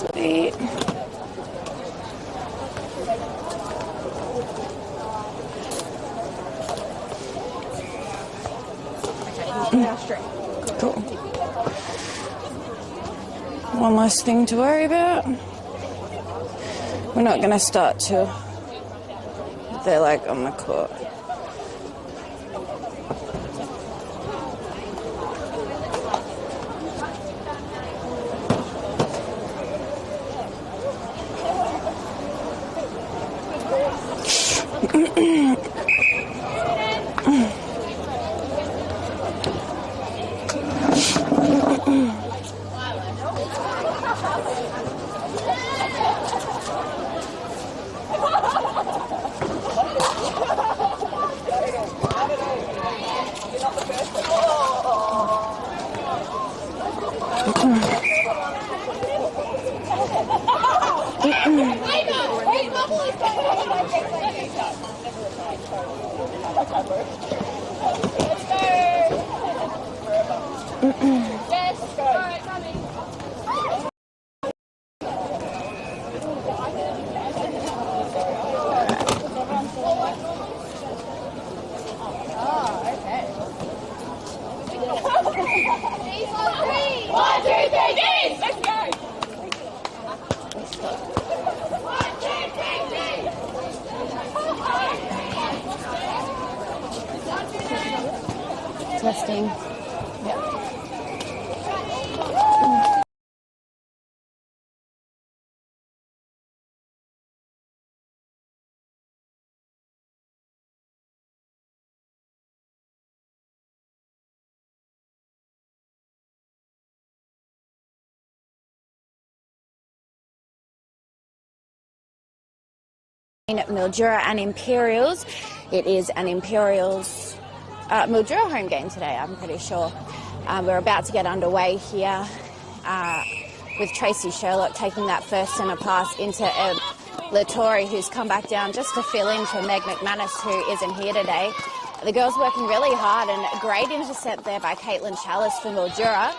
Sweet. Cool. One less thing to worry about. We're not going to start till they're like on the court. Testing. Yeah. Mildura and Imperials. It is an Imperials Mildura home game today, I'm pretty sure. We're about to get underway here with Tracy Sherlock taking that first centre pass into Lattori, who's come back down just to fill in for Meg McManus, who isn't here today. The girls working really hard, and a great intercept there by Caitlin Chalice for Mildura,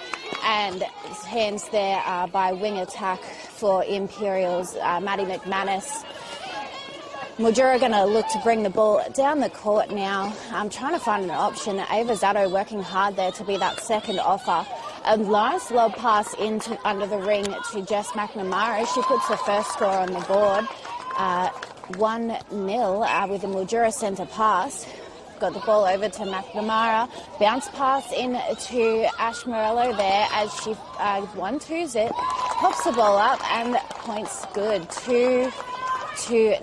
and hands there by wing attack for Imperials, Maddie McManus. Mildura going to look to bring the ball down the court now. I'm trying to find an option. Ava Zatto working hard there to be that second offer. A nice lob pass into under the ring to Jess McNamara. She puts the first score on the board. 1-0 with a Mildura centre pass. Got the ball over to McNamara. Bounce pass in to Ash Morello there as she 1-2s it. Pops the ball up and points good. 2-0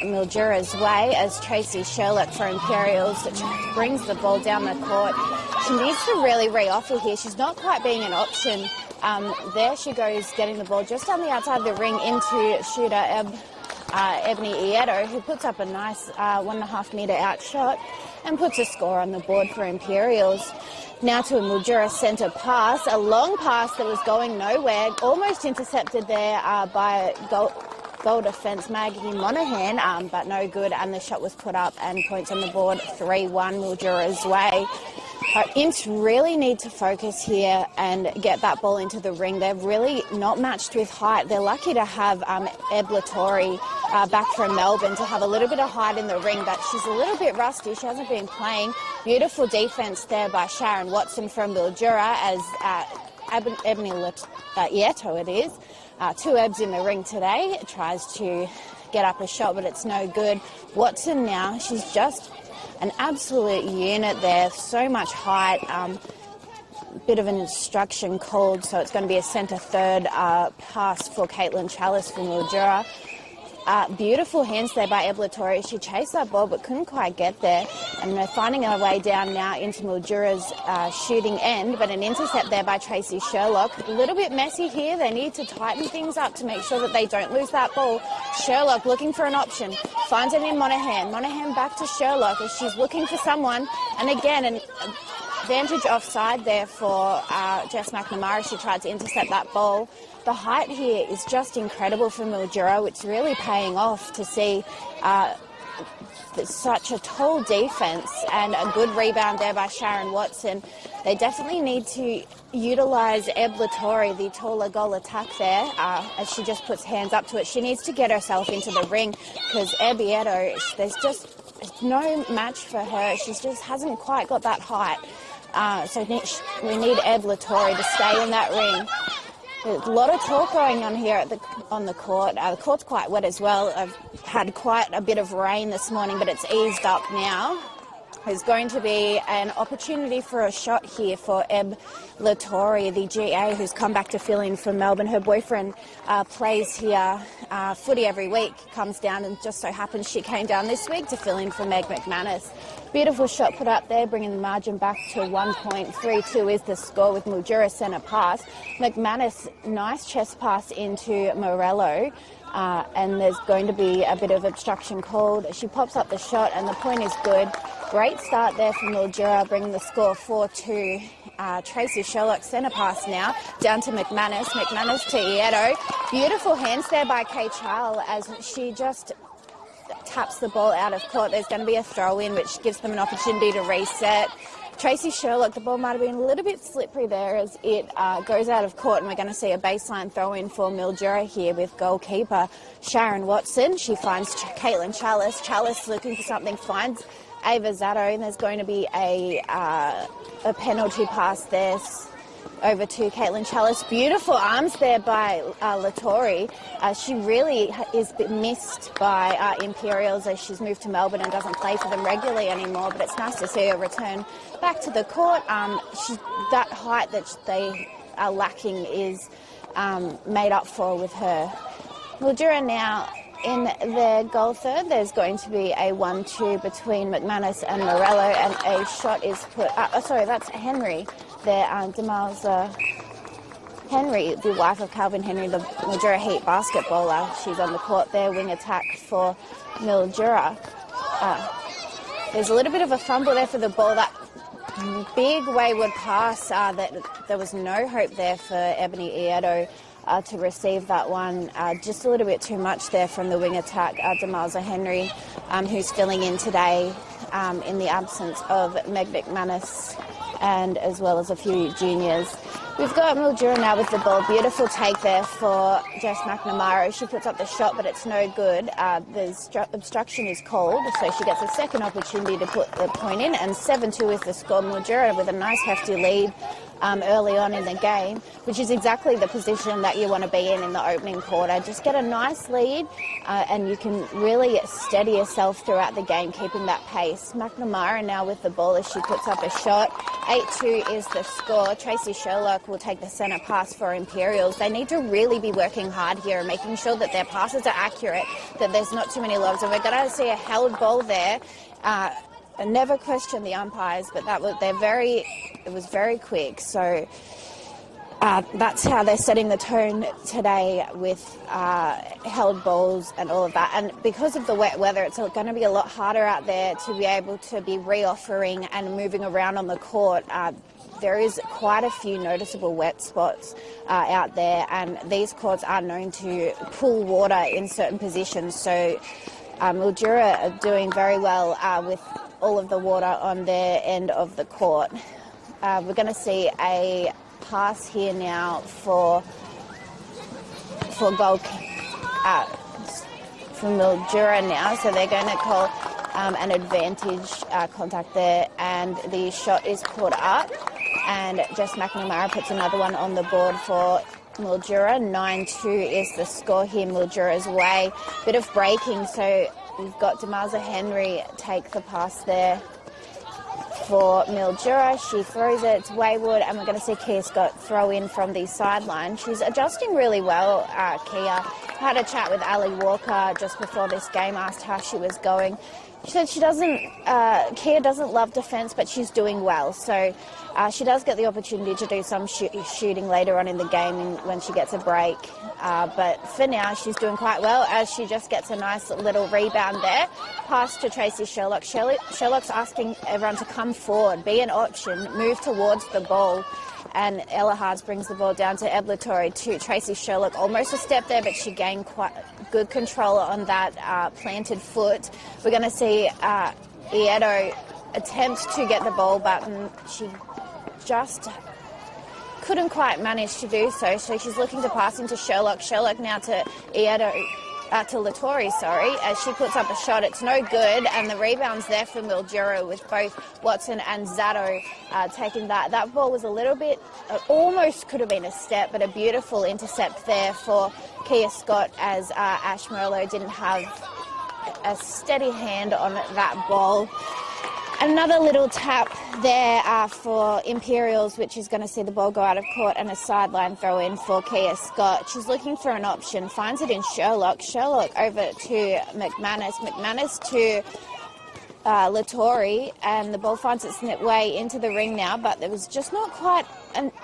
Mildura's way as Tracy Sherlock for Imperials brings the ball down the court. She needs to really re-offer here. She's not quite being an option. There she goes, getting the ball just on the outside of the ring into shooter Ebony Ieto, who puts up a nice 1.5 metre out shot and puts a score on the board for Imperials. Now to a Mildura centre pass, a long pass that was going nowhere, almost intercepted there by goal defence Maggie Monaghan, but no good, and the shot was put up and points on the board. 3-1 Mildura's way. Imps really need to focus here and get that ball into the ring. They're really not matched with height. They're lucky to have Eb Lattori back from Melbourne to have a little bit of height in the ring, but she's a little bit rusty. She hasn't been playing. Beautiful defence there by Sharon Watson from Mildura as Ebony Ieto it is. 2 Ebs in the ring today. Tries to get up a shot, but it's no good. Watson now, she's just an absolute unit there. So much height. Bit of an instruction called, so it's going to be a centre third pass for Caitlin Chalice from Mildura. Beautiful hands there by Eb Lattori. She chased that ball but couldn't quite get there, and they're finding her way down now into Mildura's shooting end, but an intercept there by Tracy Sherlock. A little bit messy here. They need to tighten things up to make sure that they don't lose that ball. Sherlock looking for an option, finds it in Monaghan. Monaghan back to Sherlock as she's looking for someone, and again an advantage offside there for Jess McNamara. She tried to intercept that ball. The height here is just incredible for Mildura. It's really paying off to see there's such a tall defence and a good rebound there by Sharon Watson. They definitely need to utilise Eb Lattori, the taller goal attack there, as she just puts hands up to it. She needs to get herself into the ring because Eb Ieto, there's just no match for her. She just hasn't quite got that height. So we need Eb Lattori to stay in that ring. There's a lot of talk going on here on the court. The court's quite wet as well. I've had quite a bit of rain this morning, but it's eased up now. There's going to be an opportunity for a shot here for Eb Lattori, the GA, who's come back to fill in for Melbourne. Her boyfriend plays here footy every week, comes down, and just so happens she came down this week to fill in for Meg McManus. Beautiful shot put up there, bringing the margin back to 1.32 is the score with Mildura centre pass. McManus, nice chest pass into Morello. And there's going to be a bit of obstruction called. She pops up the shot and the point is good. Great start there from Mildura, bringing the score 4-2. Tracy Sherlock centre pass now down to McManus. McManus to Ieto. Beautiful hands there by Kay Charles as she just taps the ball out of court. There's going to be a throw in which gives them an opportunity to reset. Tracy Sherlock, the ball might have been a little bit slippery there as it goes out of court, and we're going to see a baseline throw-in for Mildura here with goalkeeper Sharon Watson. She finds Caitlin Chalice. Chalice looking for something, finds Ava Zato, and there's going to be a penalty pass there over to Caitlin Chalice. Beautiful arms there by Lattori. She really is missed by Imperials as she's moved to Melbourne and doesn't play for them regularly anymore, but it's nice to see her return back to the court. That height that they are lacking is made up for with her. Mildura now in their goal third. There's going to be a 1-2 between McManus and Morello, and a shot is put... that's Henry there, Demalza Henry, the wife of Calvin Henry, the Mildura Heat basketballer. She's on the court there, wing attack for Mildura. There's a little bit of a fumble there for the ball. That big wayward pass, that there was no hope there for Ebony Ieto to receive that one. Just a little bit too much there from the wing attack, Demalza Henry, who's filling in today in the absence of Meg McManus and as well as a few juniors. We've got Mildura now with the ball. Beautiful take there for Jess McNamara. She puts up the shot, but it's no good. The obstruction is called, so she gets a second opportunity to put the point in, and 7-2 is the score. Mildura with a nice hefty lead early on in the game, which is exactly the position that you want to be in the opening quarter. Just get a nice lead and you can really steady yourself throughout the game, keeping that pace. McNamara now with the ball as she puts up a shot. 8-2 is the score. Tracy Sherlock will take the centre pass for Imperials. They need to really be working hard here and making sure that their passes are accurate, that there's not too many lobs. And we're going to see a held ball there. I never question the umpires, but it was very quick. So that's how they're setting the tone today with held balls and all of that. And because of the wet weather, it's going to be a lot harder out there to be able to be re-offering and moving around on the court. There is quite a few noticeable wet spots out there, and these courts are known to pull water in certain positions. So Mildura are doing very well with all of the water on their end of the court. We're going to see a pass here now for goal from Mildura now, so they're going to call an advantage contact there, and the shot is put up, and Jess McNamara puts another one on the board for Mildura. 9-2 is the score here, Mildura's way. Bit of breaking, so we've got Demalza Henry take the pass there for Mildura. She throws it, it's wayward, and we're going to see Kia Scott throw in from the sideline. She's adjusting really well, Kia. Had a chat with Ali Walker just before this game, asked how she was going. She said Kia doesn't love defence, but she's doing well. So she does get the opportunity to do some shooting later on in the game when she gets a break. But for now, she's doing quite well as she just gets a nice little rebound there. Pass to Tracy Sherlock. Sherlock's asking everyone to come forward, be an option, move towards the ball. And Ella Hards brings the ball down to Eb Lattori to Tracy Sherlock. Almost a step there, but she gained quite good control on that planted foot. We're going to see Ieto attempt to get the ball, but she just couldn't quite manage to do so. So she's looking to pass into Sherlock. Sherlock now to Ieto. To Lattori, as she puts up a shot. It's no good, and the rebound's there for Mildura with both Watson and Zato taking that. That ball was a little bit, almost could have been a step, but a beautiful intercept there for Kia Scott as Ash Morello didn't have a steady hand on that ball. Another little tap there for Imperials, which is going to see the ball go out of court, and a sideline throw in for Kia Scott. She's looking for an option, finds it in Sherlock. Sherlock over to McManus. McManus to Lattori, and the ball finds its way into the ring now, but there was just not quite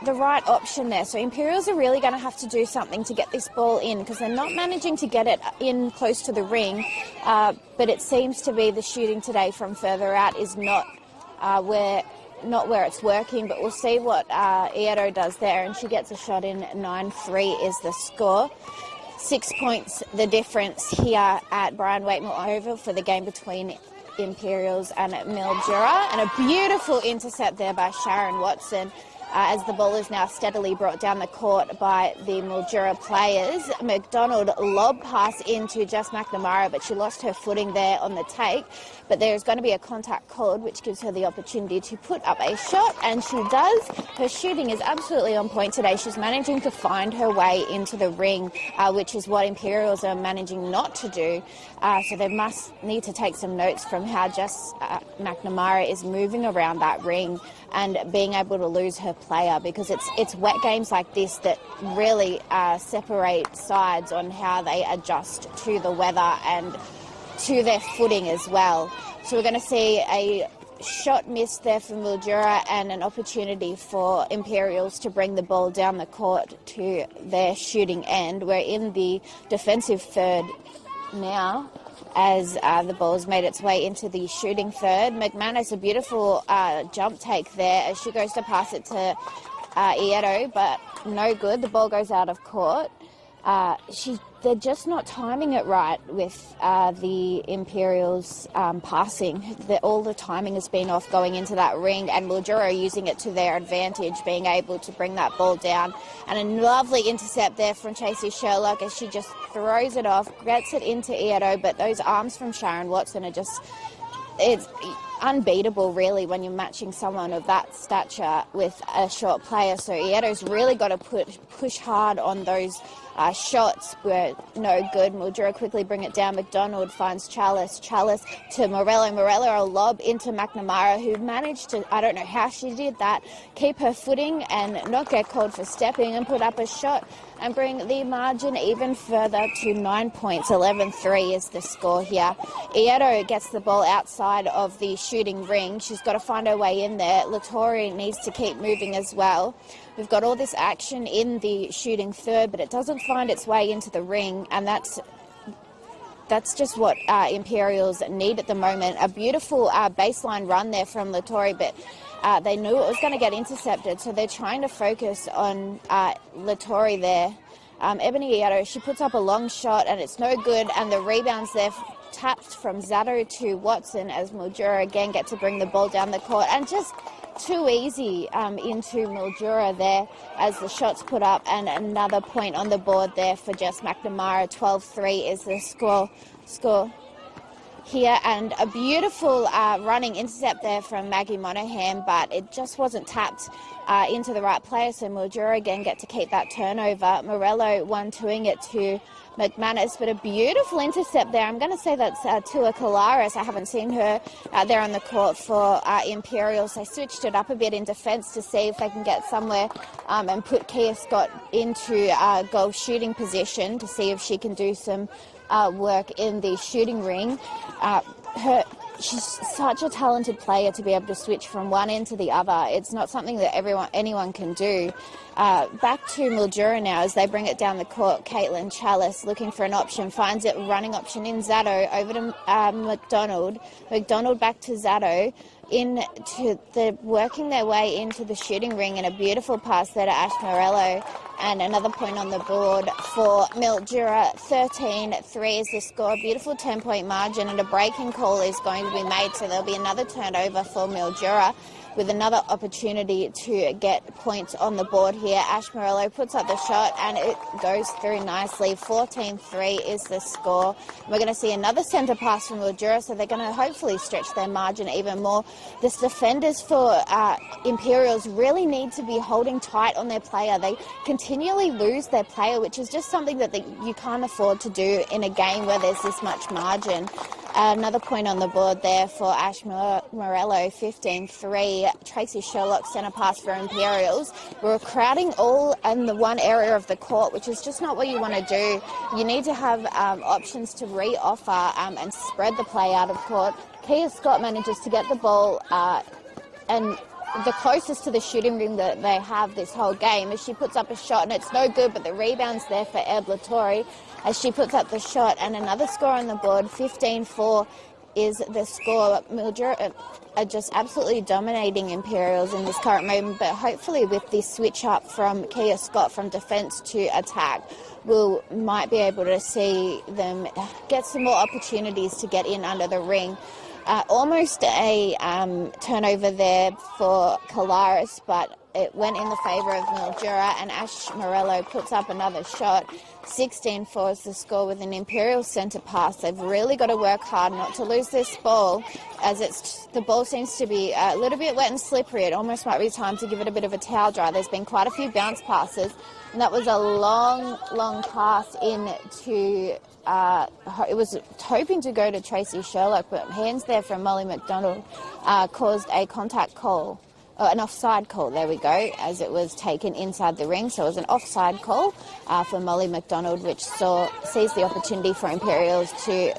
the right option there. So Imperials are really going to have to do something to get this ball in, because they're not managing to get it in close to the ring. But it seems to be the shooting today from further out is not where it's working. But we'll see what Ieto does there, and she gets a shot in. 9-3 is the score. 6 points the difference here at Brian Waitmore Oval for the game between Imperials and Mildura, and a beautiful intercept there by Sharon Watson as the ball is now steadily brought down the court by the Mildura players. McDonald lob pass into Jess McNamara, but she lost her footing there on the take. But there's going to be a contact called, which gives her the opportunity to put up a shot, and she does. Her shooting is absolutely on point today. She's managing to find her way into the ring, which is what Imperials are managing not to do. So they must need to take some notes from how Jess McNamara is moving around that ring and being able to lose her player, because it's wet games like this that really separate sides on how they adjust to the weather and to their footing as well. So we're going to see a shot missed there for Mildura and an opportunity for Imperials to bring the ball down the court to their shooting end. We're in the defensive third now as the ball's made its way into the shooting third. McManus, a beautiful jump take there as she goes to pass it to Ieto, but no good. The ball goes out of court. They're just not timing it right with the Imperials passing. All the timing has been off going into that ring, and Mildura using it to their advantage, being able to bring that ball down. And a lovely intercept there from Tracy Sherlock as she just throws it off, gets it into Ieto, but those arms from Sharon Watson are just... It's unbeatable, really, when you're matching someone of that stature with a short player. So Ieto's really got to push hard on those shots. Were no good. Mildura quickly bring it down. McDonald finds Chalice to Morello. Morello a lob into McNamara, who managed to, I don't know how she did that, keep her footing and not get called for stepping and put up a shot and bring the margin even further to 9 points. 11-3 is the score here. Ieto gets the ball outside of the shooting ring. She's got to find her way in there. Lattori needs to keep moving as well. We've got all this action in the shooting third, but it doesn't find its way into the ring, and that's just what Imperials need at the moment. A beautiful baseline run there from Lattori, but they knew it was going to get intercepted, so they're trying to focus on Lattori there. Ebony Ieto, she puts up a long shot, and it's no good, and the rebound's there tapped from Zato to Watson as Mildura again get to bring the ball down the court, and just too easy into Mildura there as the shot's put up, and another point on the board there for Jess McNamara. 12-3 is the score here, and a beautiful running intercept there from Maggie Monaghan, but it just wasn't tapped into the right player, so Mildura again get to keep that turnover. Morello 1-2ing it to McManus, but a beautiful intercept there. I'm going to say that's Tua Kalaris. I haven't seen her there on the court for Imperials. They switched it up a bit in defence to see if they can get somewhere and put Kia Scott into goal shooting position to see if she can do some work in the shooting ring. she's such a talented player to be able to switch from one end to the other. It's not something that anyone can do. Back to Mildura now as they bring it down the court. Caitlin Chalice looking for an option, finds it, running option in Zato, over to McDonald. McDonald back to Zato, working their way into the shooting ring, and a beautiful pass there to Ash Morello. And another point on the board for Mildura. 13-3 is the score. Beautiful 10-point margin, and a breaking call is going to be made, so there'll be another turnover for Mildura with another opportunity to get points on the board here. Ash Morello puts up the shot and it goes through nicely. 14-3 is the score. We're going to see another centre pass from Mildura, so they're going to hopefully stretch their margin even more. This defenders for Imperials really need to be holding tight on their player. They continually lose their player, which is just something that you can't afford to do in a game where there's this much margin. Another point on the board there for Ash Morello, 15-3. Tracy Sherlock centre pass for Imperials. We're crowding all in the one area of the court, which is just not what you want to do. You need to have options to re-offer and spread the play out of court. Kia Scott manages to get the ball and the closest to the shooting ring that they have this whole game, as she puts up a shot and it's no good, but the rebound's there for Eb Latori as she puts up the shot, and another score on the board. 15-4 is the score. Mildura are just absolutely dominating Imperials in this current moment, but hopefully with this switch up from Kia Scott from defence to attack, we might be able to see them get some more opportunities to get in under the ring. Almost a turnover there for Colaris, but it went in the favour of Mildura, and Ash Morello puts up another shot. 16-4 is the score with an Imperial centre pass. They've really got to work hard not to lose this ball, as the ball seems to be a little bit wet and slippery. It almost might be time to give it a bit of a towel dry. There's been quite a few bounce passes, and that was a long, long pass into... it was hoping to go to Tracy Sherlock, but hands there from Molly McDonald caused a contact call, an offside call, there we go, as it was taken inside the ring. So it was an offside call for Molly McDonald, which sees the opportunity for Imperials to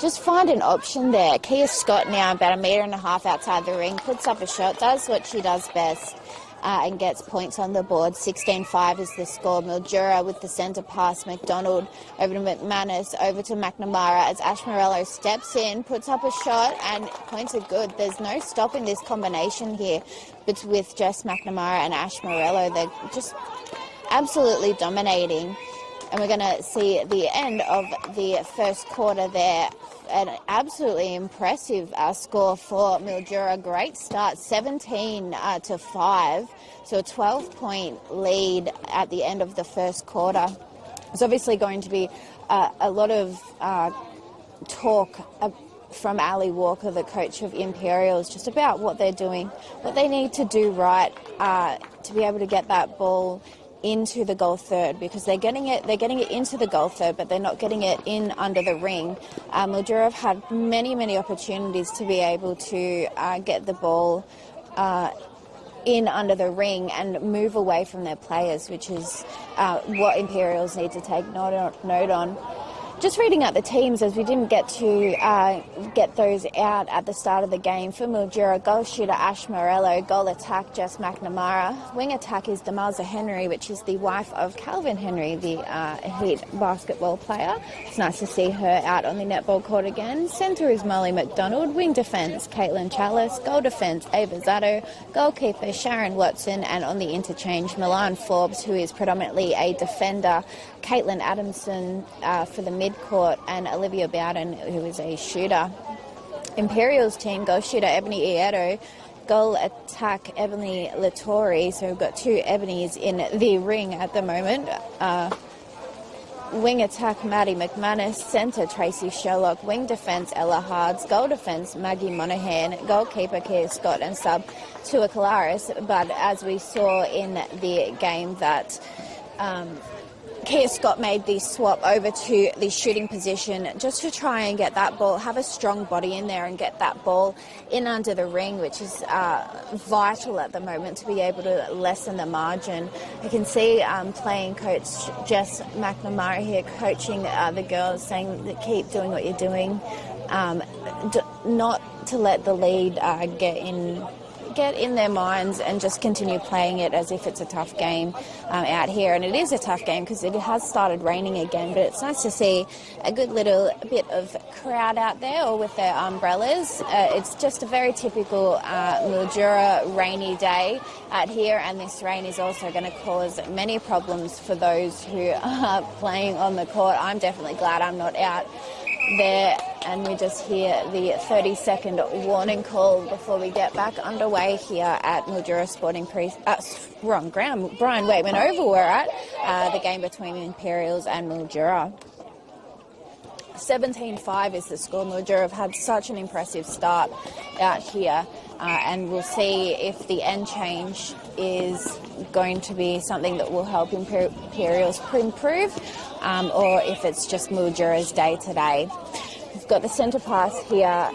just find an option there. Kia Scott now about 1.5 meters outside the ring, puts up a shot, does what she does best. And gets points on the board. 16-5 is the score. Mildura with the centre pass. McDonald over to McManus, over to McNamara as Ash Morello steps in, puts up a shot, and points are good. There's no stopping this combination here with Jess McNamara and Ash Morello. They're just absolutely dominating. And we're going to see the end of the first quarter there. An absolutely impressive score for Mildura. Great start, 17-5. So a 12-point lead at the end of the first quarter. There's obviously going to be a lot of talk from Ali Walker, the coach of Imperials, just about what they're doing, what they need to do right to be able to get that ball into the goal third, because they're getting it into the goal third, but they're not getting it in under the ring. Mildura have had many opportunities to be able to get the ball in under the ring and move away from their players, which is what Imperials need to take note on. Just reading out the teams, as we didn't get to get those out at the start of the game. For Mildura, goal shooter Ash Morello, goal attack Jess McNamara, wing attack is Demarza Henry, which is the wife of Calvin Henry, the Heat basketball player. It's nice to see her out on the netball court again. Centre is Molly McDonald, wing defence Caitlin Chalice, goal defence Ava Zato, goalkeeper Sharon Watson, and on the interchange Milan Forbes, who is predominantly a defender, Caitlin Adamson for the mid-court, and Olivia Bowden, who is a shooter. Imperials team, goal shooter Ebony Ieto, goal attack Ebony Latori, so we've got two Ebonys in the ring at the moment. Wing attack Maddie McManus, centre Tracy Sherlock, wing defence Ella Hards, goal defence Maggie Monaghan, goalkeeper Kia Scott, and sub Tua Colaris. But as we saw in the game that Kia Scott made the swap over to the shooting position just to try and get that ball, have a strong body in there and get that ball in under the ring, which is vital at the moment to be able to lessen the margin. You can see playing coach Jess McNamara here coaching the girls, saying that keep doing what you're doing. not to let the lead get in their minds and just continue playing it as if it's a tough game out here. And it is a tough game because it has started raining again, but it's nice to see a good little bit of crowd out there or with their umbrellas. It's just a very typical Mildura rainy day out here, and this rain is also going to cause many problems for those who are playing on the court. I'm definitely glad I'm not out there, and we just hear the 30-second warning call before we get back underway here at Mildura Sporting wrong ground, Brian Waitman Oval we're at, the game between Imperials and Mildura. 17-5 is the score. Mildura have had such an impressive start out here, and we'll see if the end change is going to be something that will help Imperials improve, or if it's just Mildura's day today. We've got the centre pass here,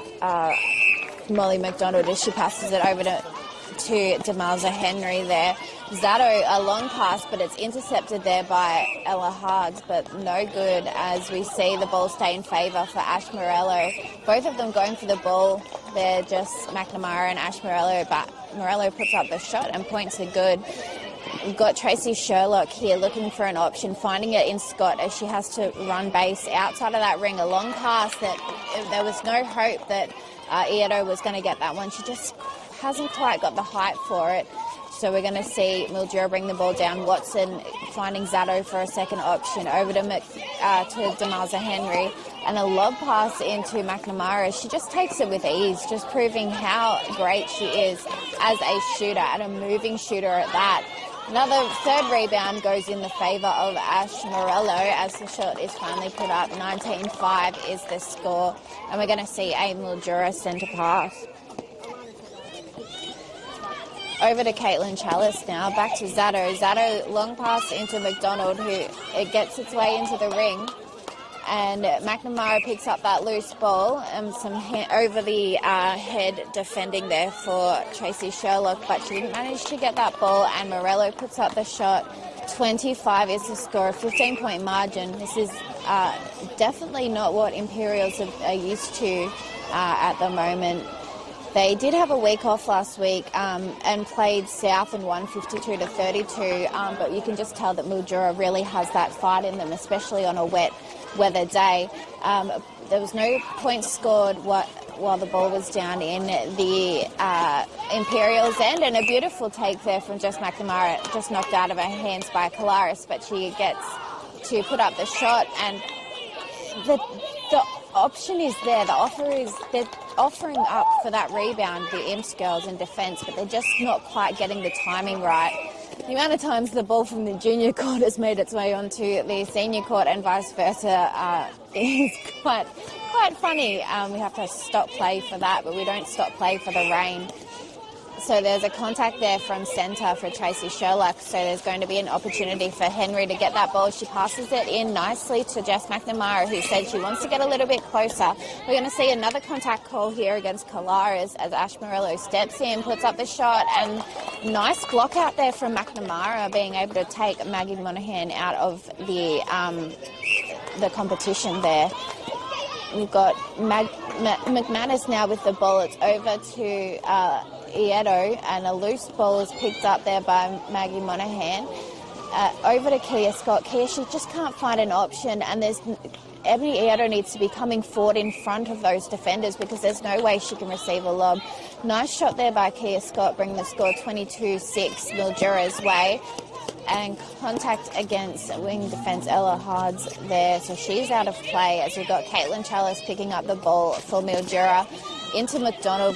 Molly McDonald, as she passes it over to Demalza Henry there. Zato, a long pass, but it's intercepted there by Ella Hards, but no good as we see the ball stay in favour for Ash Morello. Both of them going for the ball. They're just McNamara and Ash Morello, but Morello puts up the shot and points are good. We've got Tracy Sherlock here looking for an option, finding it in Scott as she has to run base outside of that ring. A long pass that there was no hope that Ieto was going to get that one. She just hasn't quite got the height for it. So we're going to see Mildura bring the ball down. Watson finding Zato for a second option. Over to Demalza Henry. And a lob pass into McNamara. She just takes it with ease, just proving how great she is as a shooter and a moving shooter at that. Another third rebound goes in the favour of Ash Morello as the shot is finally put up. 19-5 is the score. And we're going to see a Mildura centre pass. Over to Caitlin Chalice now, back to Zato. Zato, long pass into McDonald, who it gets its way into the ring. And McNamara picks up that loose ball and some over the head defending there for Tracy Sherlock, but she didn't manage to get that ball, and Morello puts up the shot. 25 is the score, a 15-point margin. This is definitely not what Imperials are used to at the moment. They did have a week off last week and played South and won 52-32, but you can just tell that Mildura really has that fight in them, especially on a wet weather day. There was no points scored while the ball was down in the Imperials' end, and a beautiful take there from Jess McNamara, just knocked out of her hands by Kolaris, but she gets to put up the shot, and the option is there. The offer is they're offering up for that rebound, the Imps girls in defence, but they're just not quite getting the timing right. The amount of times the ball from the junior court has made its way onto the senior court and vice versa is quite funny. We have to stop play for that, but we don't stop play for the rain. So there's a contact there from centre for Tracy Sherlock. So there's going to be an opportunity for Henry to get that ball. She passes it in nicely to Jess McNamara, who said she wants to get a little bit closer. We're going to see another contact call here against Kolaris as Ash Morello steps in, puts up the shot, and nice block out there from McNamara, being able to take Maggie Monaghan out of the competition there. We've got McManus now with the ball. It's over to Ieto, and a loose ball is picked up there by Maggie Monaghan. Over to Kia Scott. Kia, she just can't find an option, and Ebony Ieto needs to be coming forward in front of those defenders because there's no way she can receive a lob. Nice shot there by Kia Scott, bringing the score 22-6 Mildura's way. And contact against wing defence Ella Hards there, so she's out of play as we've got Caitlin Chalice picking up the ball for Mildura. Into McDonald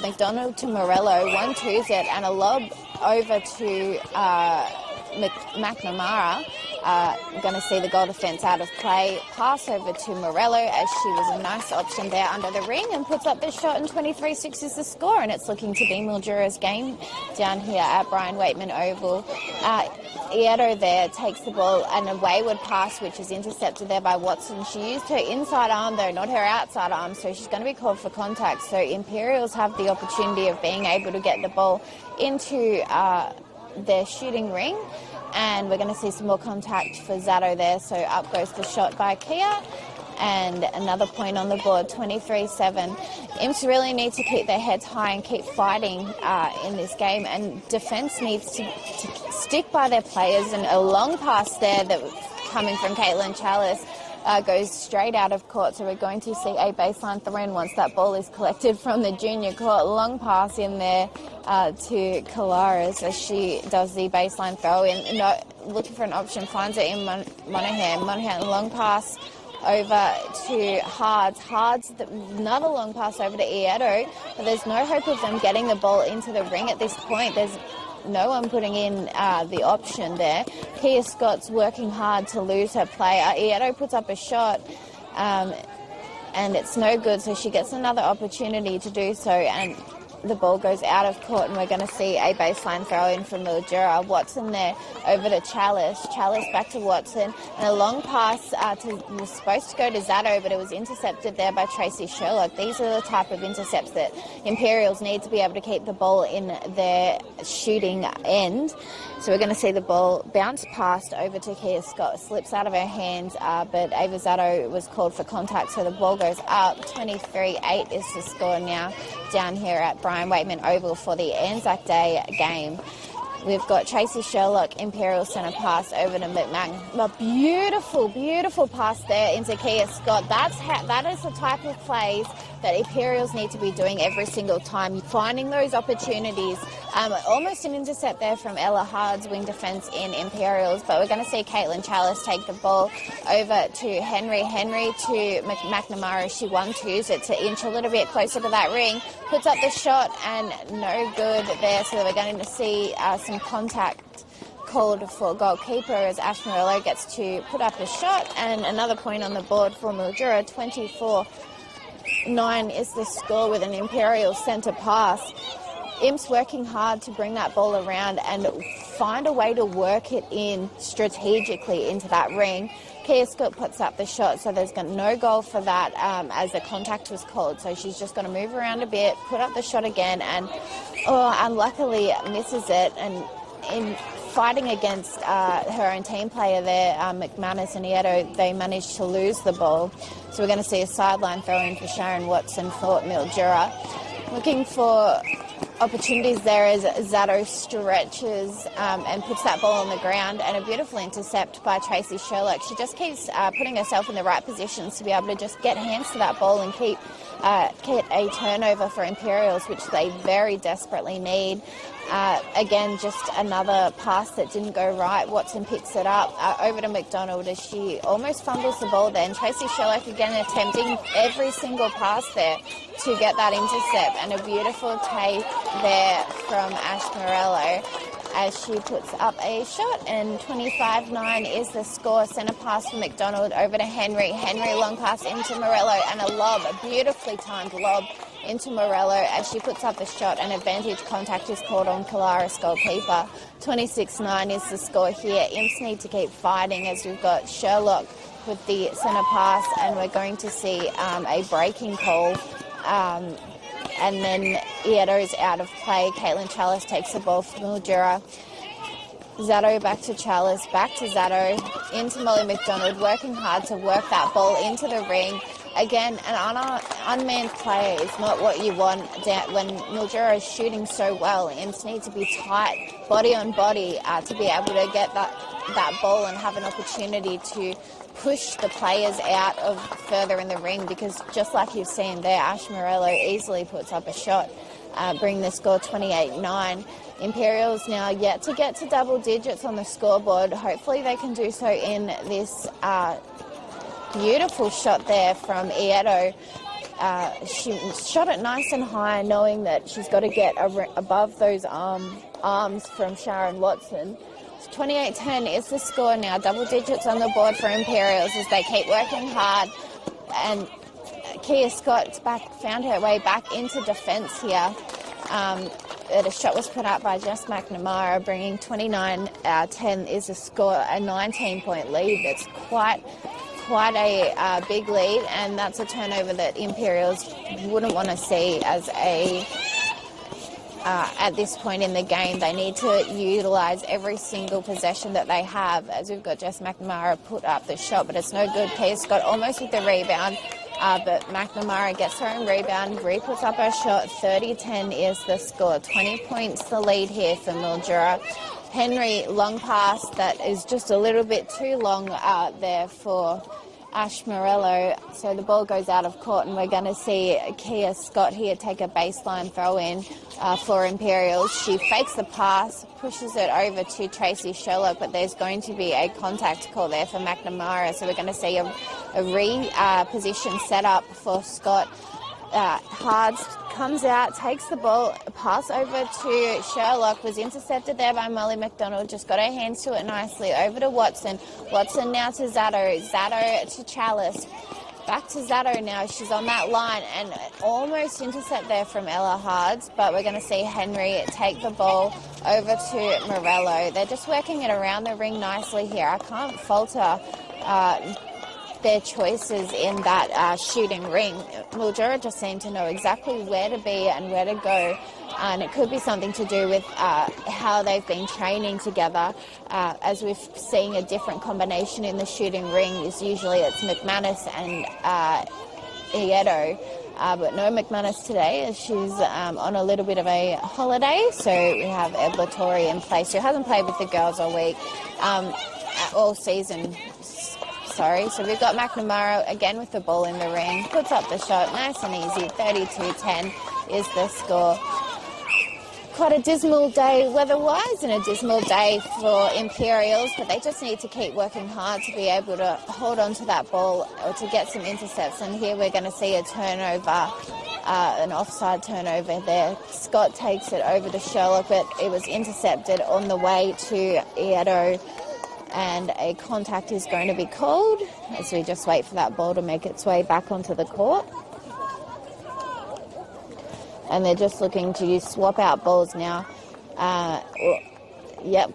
to Morello, 1-2s it, and a lob over to McNamara. Going to see the goal defence out of play. Pass over to Morello as she was a nice option there under the ring and puts up this shot, and 23-6 is the score, and it's looking to be Mildura's game down here at Brian Waitman Oval. Ieto there takes the ball and a wayward pass, which is intercepted there by Watson. She used her inside arm though, not her outside arm, so she's going to be called for contact. So Imperials have the opportunity of being able to get the ball into their shooting ring, and we're going to see some more contact for Zato there. So up goes the shot by Kia, and another point on the board, 23-7. Imps really need to keep their heads high and keep fighting in this game, and defence needs to stick by their players. And a long pass there that was coming from Caitlin Chalice goes straight out of court, so we're going to see a baseline throw-in once that ball is collected from the junior court. Long pass in there to Kolaris as she does the baseline throw-in. Looking for an option, finds it in Monahan. Monahan, long pass over to Hards. Hards, another long pass over to Ieto, but there's no hope of them getting the ball into the ring at this point. There's no one putting in the option there. Kia Scott's working hard to lose her player. Ieto puts up a shot and it's no good, so she gets another opportunity to do so, and the ball goes out of court, and we're going to see a baseline throw-in from Mildura. Watson there over to Chalice. Chalice back to Watson, and a long pass was supposed to go to Zato, but it was intercepted there by Tracy Sherlock. These are the type of intercepts that Imperials need to be able to keep the ball in their shooting end. So we're going to see the ball bounce past over to Kia Scott. Slips out of her hands, but Ava Zato was called for contact, so the ball goes up. 23-8 is the score now down here at Brian Waitman Oval for the Anzac Day game. We've got Tracy Sherlock, Imperial centre pass over to McMahon. A beautiful, beautiful pass there into Kia Scott. That is the type of plays that Imperials need to be doing every single time, finding those opportunities. Almost an intercept there from Ella Hard's wing defence in Imperials, but we're going to see Caitlin Chalice take the ball over to Henry. Henry to McNamara. She 1-2s it to inch a little bit closer to that ring, puts up the shot, and no good there. So we're going to see some contact called for goalkeeper as Ash Morello gets to put up a shot, and another point on the board for Mildura. 24-9 is the score with an Imperial centre pass. Imps working hard to bring that ball around and find a way to work it in strategically into that ring. Kia Scott puts up the shot, so there's no goal for that as the contact was called. So she's just going to move around a bit, put up the shot again, and unluckily misses it. And in fighting against her own team player there, McManus and Ieto, they managed to lose the ball. So we're going to see a sideline throw-in for Sharon Watson for Mildura. Looking for opportunities there as Zato stretches and puts that ball on the ground, and a beautiful intercept by Tracy Sherlock. She just keeps putting herself in the right positions to be able to just get hands to that ball and keep a turnover for Imperials, which they very desperately need. Again, just another pass that didn't go right. Watson picks it up over to McDonald as she almost fumbles the ball there. And Tracy Sherlock again attempting every single pass there to get that intercept. And a beautiful take there from Ash Morello as she puts up a shot. And 25-9 is the score. Centre pass from McDonald over to Henry. Henry long pass into Morello, and a lob, a beautifully timed lob into Morello as she puts up a shot, and advantage contact is called on Kolaris goalkeeper. 26-9 is the score here. Imps need to keep fighting as we've got Sherlock with the centre pass, and we're going to see a breaking call. And then Ieto's out of play. Caitlin Chalice takes the ball from Mildura. Zato back to Chalice, back to Zato, into Molly McDonald, working hard to work that ball into the ring. Again, an unmanned player is not what you want when Mildura is shooting so well. Imps need to be tight, body on body, to be able to get that ball and have an opportunity to push the players out of further in the ring, because just like you've seen there, Ash Morello easily puts up a shot, bring the score 28-9. Imperials now yet to get to double digits on the scoreboard. Hopefully they can do so in this beautiful shot there from Ieto. She shot it nice and high, knowing that she's got to get above those arms from Sharon Watson. 28-10 is the score now. Double digits on the board for Imperials as they keep working hard. And Kia Scott's found her way back into defence here. A shot was put up by Jess McNamara, bringing 29-10 is the score, a 19-point lead. That's quite a big lead, and that's a turnover that Imperials wouldn't want to see as a at this point in the game. They need to utilise every single possession that they have, as we've got Jess McNamara put up the shot, but it's no good. Kia Scott almost with the rebound, but McNamara gets her own rebound, puts up her shot. 30-10 is the score. 20 points the lead here for Mildura. Henry, long pass that is just a little bit too long there for Ash Morello. So the ball goes out of court, and we're going to see Kia Scott here take a baseline throw-in for Imperials. She fakes the pass, pushes it over to Tracy Sherlock, but there's going to be a contact call there for McNamara. So we're going to see a reposition set up for Scott. Hards comes out, takes the ball, pass over to Sherlock, was intercepted there by Molly McDonald, just got her hands to it nicely, over to Watson. Watson now to Zato, Zato to Chalice, back to Zato now, she's on that line, and almost intercept there from Ella Hards, but we're going to see Henry take the ball over to Morello. They're just working it around the ring nicely here. I can't falter their choices in that shooting ring. Mildura just seem to know exactly where to be and where to go, and it could be something to do with how they've been training together. As we've seen a different combination in the shooting ring, is usually it's McManus and Ieto, but no McManus today as she's on a little bit of a holiday. So we have Ebla Torrey in place, who hasn't played with the girls all week, all season. So we've got McNamara again with the ball in the ring, puts up the shot, nice and easy. 32-10 is the score. Quite a dismal day weather-wise and a dismal day for Imperials, but they just need to keep working hard to be able to hold on to that ball or to get some intercepts. And here we're going to see a turnover, an offside turnover there. Scott takes it over to Sherlock, but it was intercepted on the way to Ieto, and a contact is going to be called as we just wait for that ball to make its way back onto the court. And they're just looking to swap out balls now.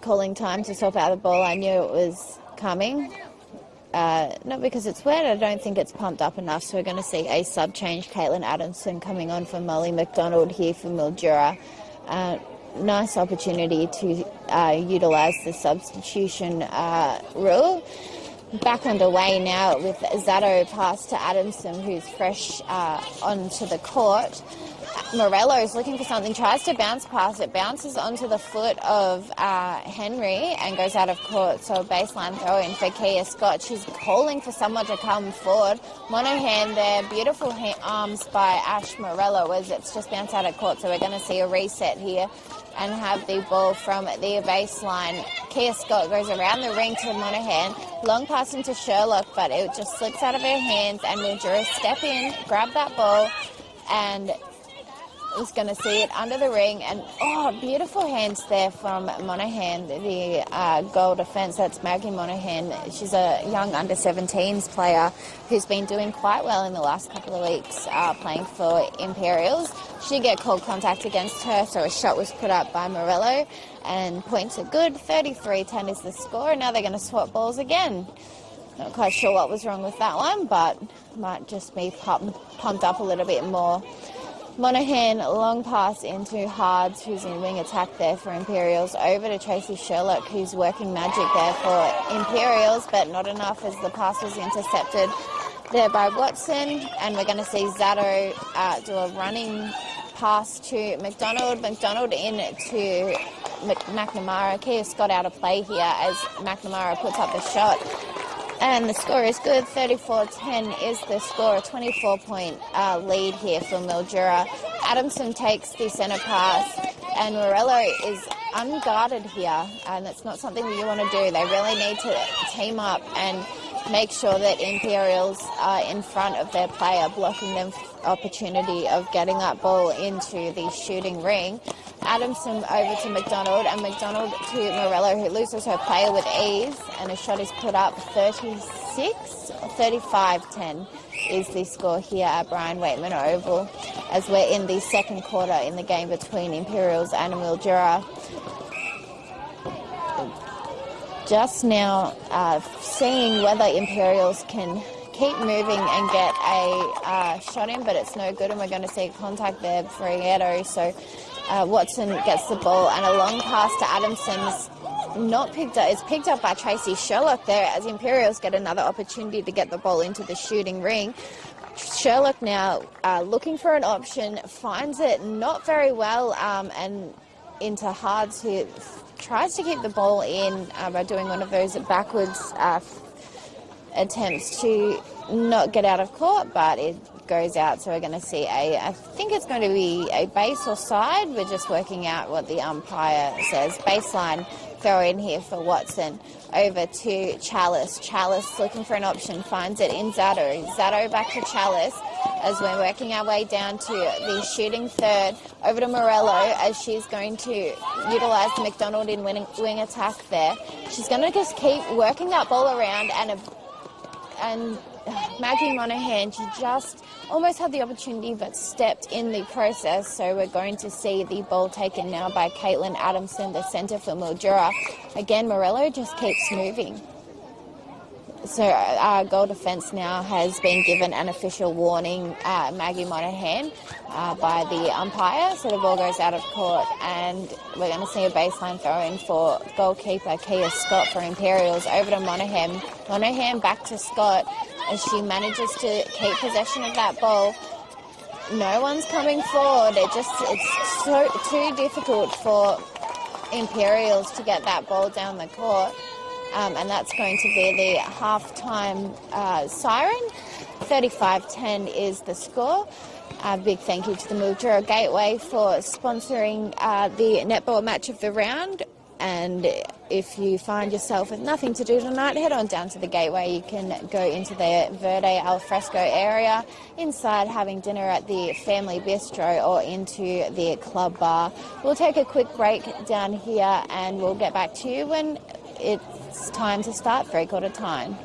Calling time to swap out the ball. I knew it was coming. Not because it's wet, I don't think it's pumped up enough, so we're going to see a sub change. Caitlin Adamson coming on for Molly McDonald here for Mildura. Nice opportunity to utilise the substitution rule. Back underway now with Zato pass to Adamson, who's fresh onto the court. Morello is looking for something, tries to bounce past it, bounces onto the foot of Henry and goes out of court. So a baseline throw in for Kia Scott. She's calling for someone to come forward. Monohan there, beautiful arms by Ash Morello as it's just bounced out of court. So we're going to see a reset here and have the ball from the baseline. Kia Scott goes around the ring to Monahan. Long pass into Sherlock, but it just slips out of her hands, and Mildura step in, grab that ball, and is going to see it under the ring. And, beautiful hands there from Monahan, the goal defence. That's Maggie Monahan. She's a young under-17s player who's been doing quite well in the last couple of weeks playing for Imperials. She get called contact against her, so a shot was put up by Morello, and points are good. 33-10 is the score, and now they're going to swap balls again. Not quite sure what was wrong with that one, but might just be pumped up a little bit more. Monahan, long pass into Hards, who's in wing attack there for Imperials, over to Tracy Sherlock, who's working magic there for Imperials, but not enough as the pass was intercepted there by Watson. And we're going to see Zato do a running pass to McDonald. McDonald in to McNamara. Kia Scott out of play here as McNamara puts up the shot. And the score is good. 34-10 is the score. A 24-point lead here for Mildura. Adamson takes the centre pass, and Morello is unguarded here, and that's not something that you want to do. They really need to team up and make sure that Imperials are in front of their player, blocking them opportunity of getting that ball into the shooting ring. Adamson over to McDonald, and McDonald to Morello, who loses her player with ease, and a shot is put up. 35-10 is the score here at Brian Waitman Oval as we're in the second quarter in the game between Imperials and Mildura. Just now seeing whether Imperials can keep moving and get a shot in, but it's no good, and we're going to see a contact there for Ieto. So Watson gets the ball, and a long pass to Adamson's not picked up. It's picked up by Tracy Sherlock there as Imperials get another opportunity to get the ball into the shooting ring. Sherlock now looking for an option, finds it not very well, and into Hards, who tries to keep the ball in by doing one of those backwards attempts to not get out of court, but it goes out. So we're going to see I think it's going to be a base or side. We're just working out what the umpire says. Baseline throw in here for Watson. Over to Chalice. Chalice looking for an option, finds it in Zato. Zato back to Chalice as we're working our way down to the shooting third. Over to Morello as she's going to utilise the McDonald in wing attack there. She's going to just keep working that ball around, and Maggie Monaghan, she just almost had the opportunity but stepped in the process. So we're going to see the ball taken now by Caitlin Adamson, the centre for Mildura. Again, Morello just keeps moving. So our goal defence now has been given an official warning, Maggie Monaghan, by the umpire. So the ball goes out of court, and we're going to see a baseline throw in for goalkeeper Kia Scott for Imperials. Over to Monaghan. Monaghan back to Scott as she manages to keep possession of that ball. No one's coming forward. It's so too difficult for Imperials to get that ball down the court. And that's going to be the half-time siren. 35-10 is the score. A big thank you to the Mildura Gateway for sponsoring the netball match of the round. And if you find yourself with nothing to do tonight, head on down to the Gateway. You can go into the Verde Al Fresco area, inside having dinner at the Family Bistro, or into the club bar. We'll take a quick break down here and we'll get back to you when it's time to start three-quarter time.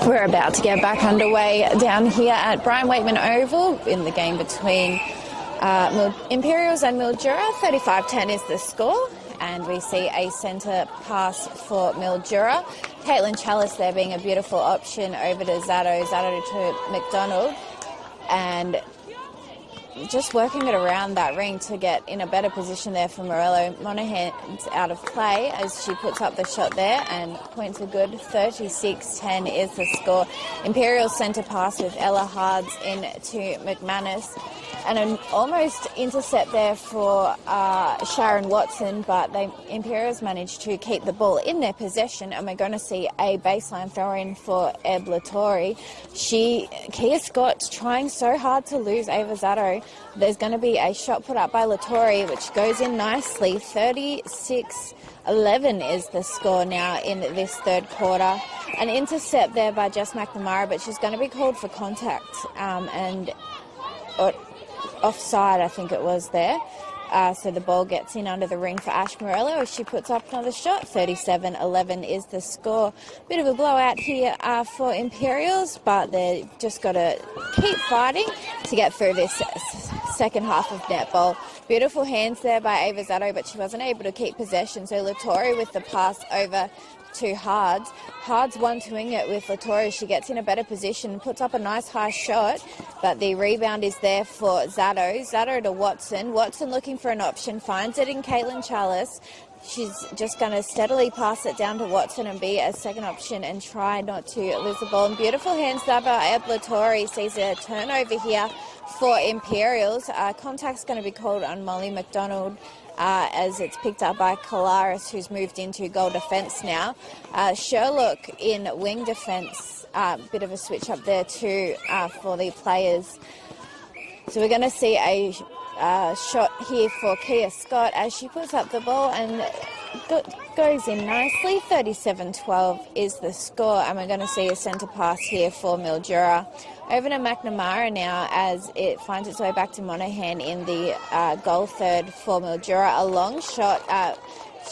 We're about to get back underway down here at Brian Wakeman Oval in the game between Imperials and Mildura. 35-10 is the score, and we see a centre pass for Mildura. Caitlin Chalice there being a beautiful option over to Zato to McDonald, and just working it around that ring to get in a better position there for Morello. Monaghan's out of play as she puts up the shot there, and points are good. 36-10 is the score. Imperial centre pass with Ella Hards into McManus, and an almost intercept there for Sharon Watson, but the Imperials managed to keep the ball in their possession, and we're going to see a baseline throw-in for Eb Lattori. Kia Scott trying so hard to lose Ava Zato. There's going to be a shot put up by Lattori, which goes in nicely. 36-11 is the score now in this third quarter. An intercept there by Jess McNamara, but she's going to be called for contact and offside, I think it was there. So the ball gets in under the ring for Ash Morello as she puts up another shot. 37-11 is the score. Bit of a blowout here for Imperials, but they've just got to keep fighting to get through this second half of netball. Beautiful hands there by Ava Zato, but she wasn't able to keep possession. So Lattori with the pass over to Hards. Hards one-twing it with Lattori. She gets in a better position, puts up a nice high shot, but the rebound is there for Zato. Zato to Watson. Watson looking for an option, finds it in Caitlin Chalice. She's just going to steadily pass it down to Watson and be a second option and try not to lose the ball. And beautiful hands there by Eb Lattori. Sees a turnover here for Imperials. Contact's going to be called on Molly McDonald, as it's picked up by Kalaris, who's moved into goal defence now. Sherlock in wing defence, bit of a switch up there too for the players. So we're going to see a shot here for Kia Scott as she puts up the ball and goes in nicely. 37-12 is the score, and we're going to see a centre pass here for Mildura. Over to McNamara now as it finds its way back to Monaghan in the goal third for Mildura. A long shot.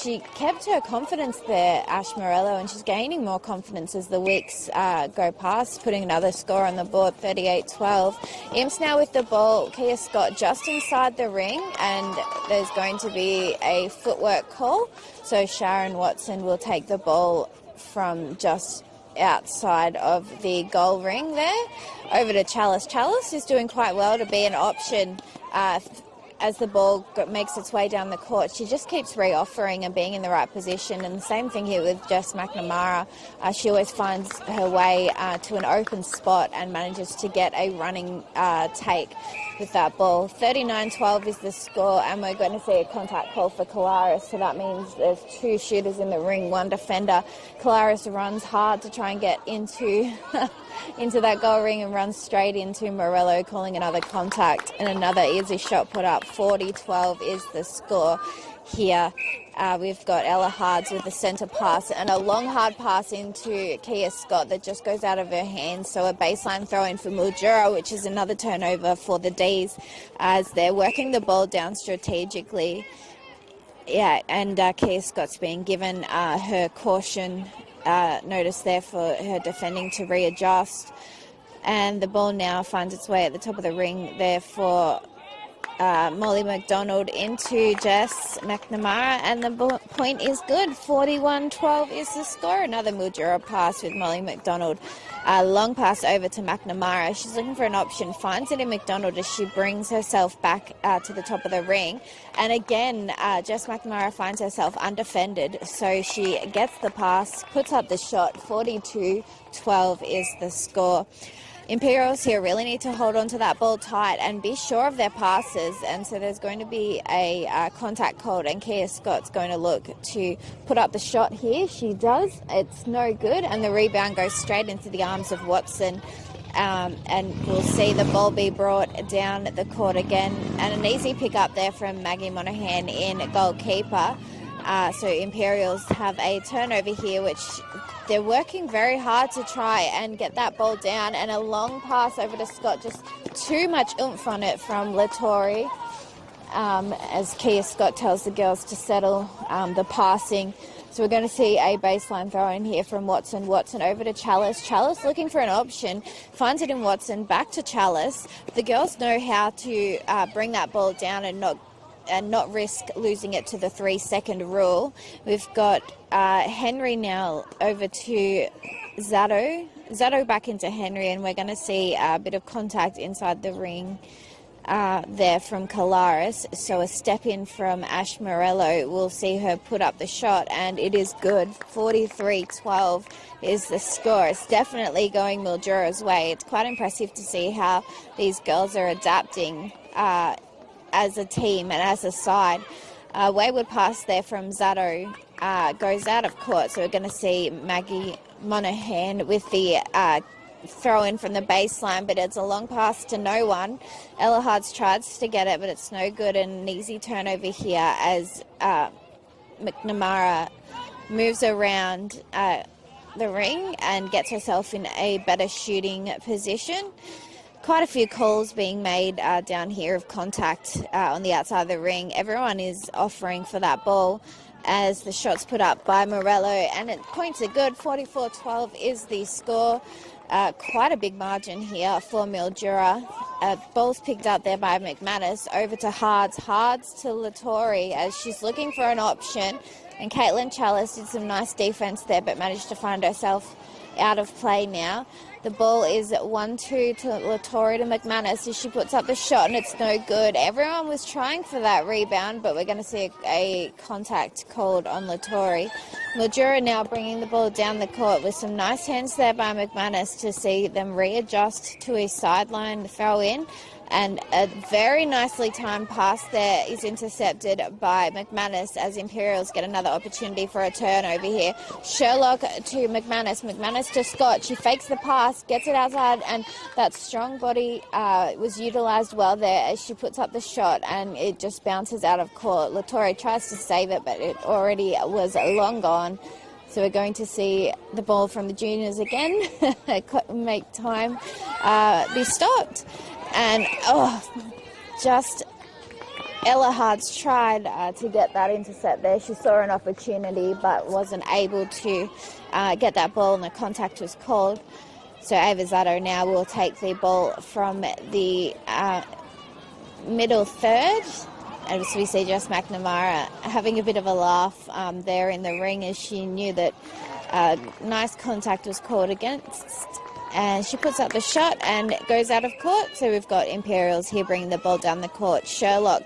She kept her confidence there, Ash Morello, and she's gaining more confidence as the weeks go past, putting another score on the board. 38-12. Imps now with the ball. Kia Scott just inside the ring, and there's going to be a footwork call. So Sharon Watson will take the ball from just outside of the goal ring there over to Chalice. Chalice is doing quite well to be an option as the ball makes its way down the court. She just keeps re-offering and being in the right position, and the same thing here with Jess McNamara. She always finds her way to an open spot and manages to get a running take with that ball. 39-12 is the score, and we're going to see a contact call for Kalaris, so that means there's two shooters in the ring, one defender. Kalaris runs hard to try and get into that goal ring and runs straight into Morello, calling another contact, and another easy shot put up. 40-12 is the score here. We've got Ella Hards with the centre pass and a long hard pass into Kia Scott that just goes out of her hands. So a baseline throw in for Mildura, which is another turnover for the D's as they're working the ball down strategically. Yeah, and Kia Scott's being given her caution notice there for her defending to readjust. And the ball now finds its way at the top of the ring there for Molly McDonald into Jess McNamara, and the point is good. 41-12 is the score. Another Mildura pass with Molly McDonald. Long pass over to McNamara. She's looking for an option, finds it in McDonald as she brings herself back to the top of the ring. And again, Jess McNamara finds herself undefended, so she gets the pass, puts up the shot. 42-12 is the score. Imperials here really need to hold on to that ball tight and be sure of their passes, and so there's going to be a contact called, and Kia Scott's going to look to put up the shot here. She does. It's no good, and the rebound goes straight into the arms of Watson, and we'll see the ball be brought down the court again, and an easy pick up there from Maggie Monaghan in goalkeeper. So Imperials have a turnover here, which they're working very hard to try and get that ball down, and a long pass over to Scott, just too much oomph on it from Lattori, as Kia Scott tells the girls to settle the passing. So we're going to see a baseline throw in here from Watson. Watson over to Chalice. Chalice looking for an option, finds it in Watson, back to Chalice. The girls know how to bring that ball down and not risk losing it to the 3-second rule. We've got Henry now over to Zato. Zato back into Henry, and we're going to see a bit of contact inside the ring there from Kolaris. So a step in from Ash Morello. We'll see her put up the shot, and it is good. 43-12 is the score. It's definitely going Mildura's way. It's quite impressive to see how these girls are adapting as a team and as a side. Wayward pass there from Zato goes out of court, so we're going to see Maggie Monaghan with the throw in from the baseline, but it's a long pass to no one. Ella Hards tries to get it, but it's no good, and an easy turnover here as McNamara moves around the ring and gets herself in a better shooting position. Quite a few calls being made down here of contact on the outside of the ring. Everyone is offering for that ball as the shot's put up by Morello, and points are good. 44-12 is the score. Quite a big margin here for Mildura. Ball's picked up there by McManus. Over to Hards. Hards to Lattori as she's looking for an option. And Caitlin Chalice did some nice defense there, but managed to find herself out of play now. The ball is 1-2 to Lattori to McManus as she puts up the shot, and it's no good. Everyone was trying for that rebound, but we're going to see a contact called on Lattori. Mildura now bringing the ball down the court with some nice hands there by McManus to see them readjust to a sideline throw in. And a very nicely timed pass there is intercepted by McManus as Imperials get another opportunity for a turnover here. Sherlock to McManus. McManus to Scott. She fakes the pass, gets it outside, and that strong body was utilised well there as she puts up the shot, and it just bounces out of court. Lattori tries to save it, but it already was long gone. So we're going to see the ball from the juniors again make time be stopped. And, just Ella Hards tried to get that intercept there. She saw an opportunity but wasn't able to get that ball, and the contact was called. So Ava Zato now will take the ball from the middle third. And so we see Jess McNamara having a bit of a laugh there in the ring as she knew that nice contact was called against. And she puts up the shot and goes out of court. So we've got Imperials here bringing the ball down the court. Sherlock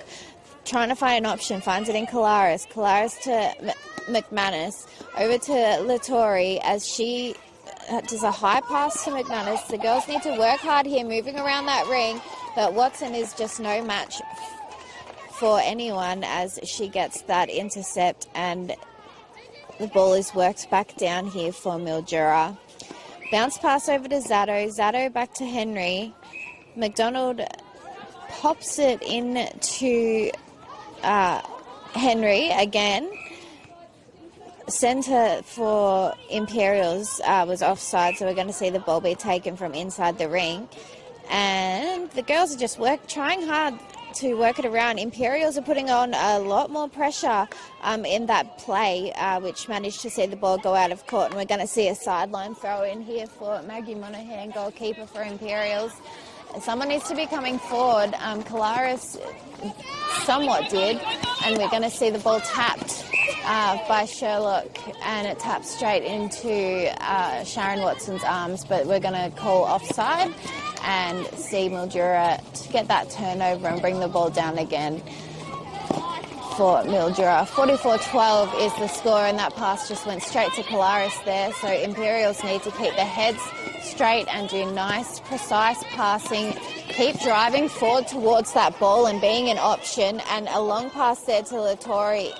trying to find an option, finds it in Kolaris. Kolaris to McManus. Over to Lattori as she does a high pass to McManus. The girls need to work hard here moving around that ring. But Watson is just no match for anyone as she gets that intercept. And the ball is worked back down here for Mildura. Bounce pass over to Zato. Zato back to Henry. McDonald pops it in to Henry again. Centre for Imperials was offside, so we're going to see the ball be taken from inside the ring. And the girls are just trying hard to work it around. Imperials are putting on a lot more pressure in that play, which managed to see the ball go out of court. And we're going to see a sideline throw in here for Maggie Monaghan, goalkeeper for Imperials. Someone needs to be coming forward. Kolaris somewhat did, and we're going to see the ball tapped by Sherlock, and it taps straight into Sharon Watson's arms, but we're going to call offside and see Mildura to get that turnover and bring the ball down again for Mildura. 44-12 is the score, and that pass just went straight to Kolaris there. So Imperials need to keep their heads straight and do nice, precise passing. Keep driving forward towards that ball and being an option. And a long pass there to Lattori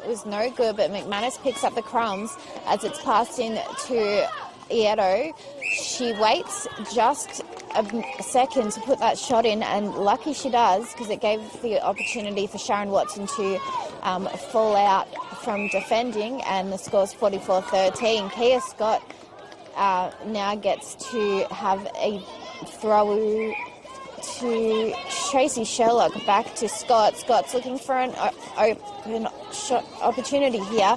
was no good, but McManus picks up the crumbs as it's passed in to Ieto. She waits just a second to put that shot in, and lucky she does, because it gave the opportunity for Sharon Watson to fall out from defending, and the score's 44-13. Kia Scott now gets to have a throw to Tracy Sherlock, back to Scott. Scott's looking for an open shot opportunity here.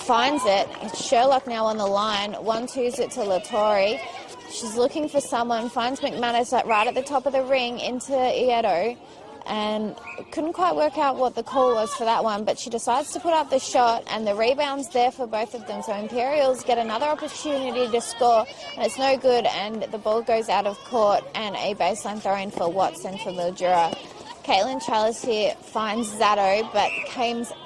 finds it. It's Sherlock now on the line. 1-2s it to Lattori. She's looking for someone, finds McManus right at the top of the ring into Ieto, and couldn't quite work out what the call was for that one, but she decides to put up the shot, and the rebound's there for both of them. So Imperials get another opportunity to score, and it's no good, and the ball goes out of court, and a baseline throw-in for Watson for Mildura. Caitlin Chalice here finds Zato, but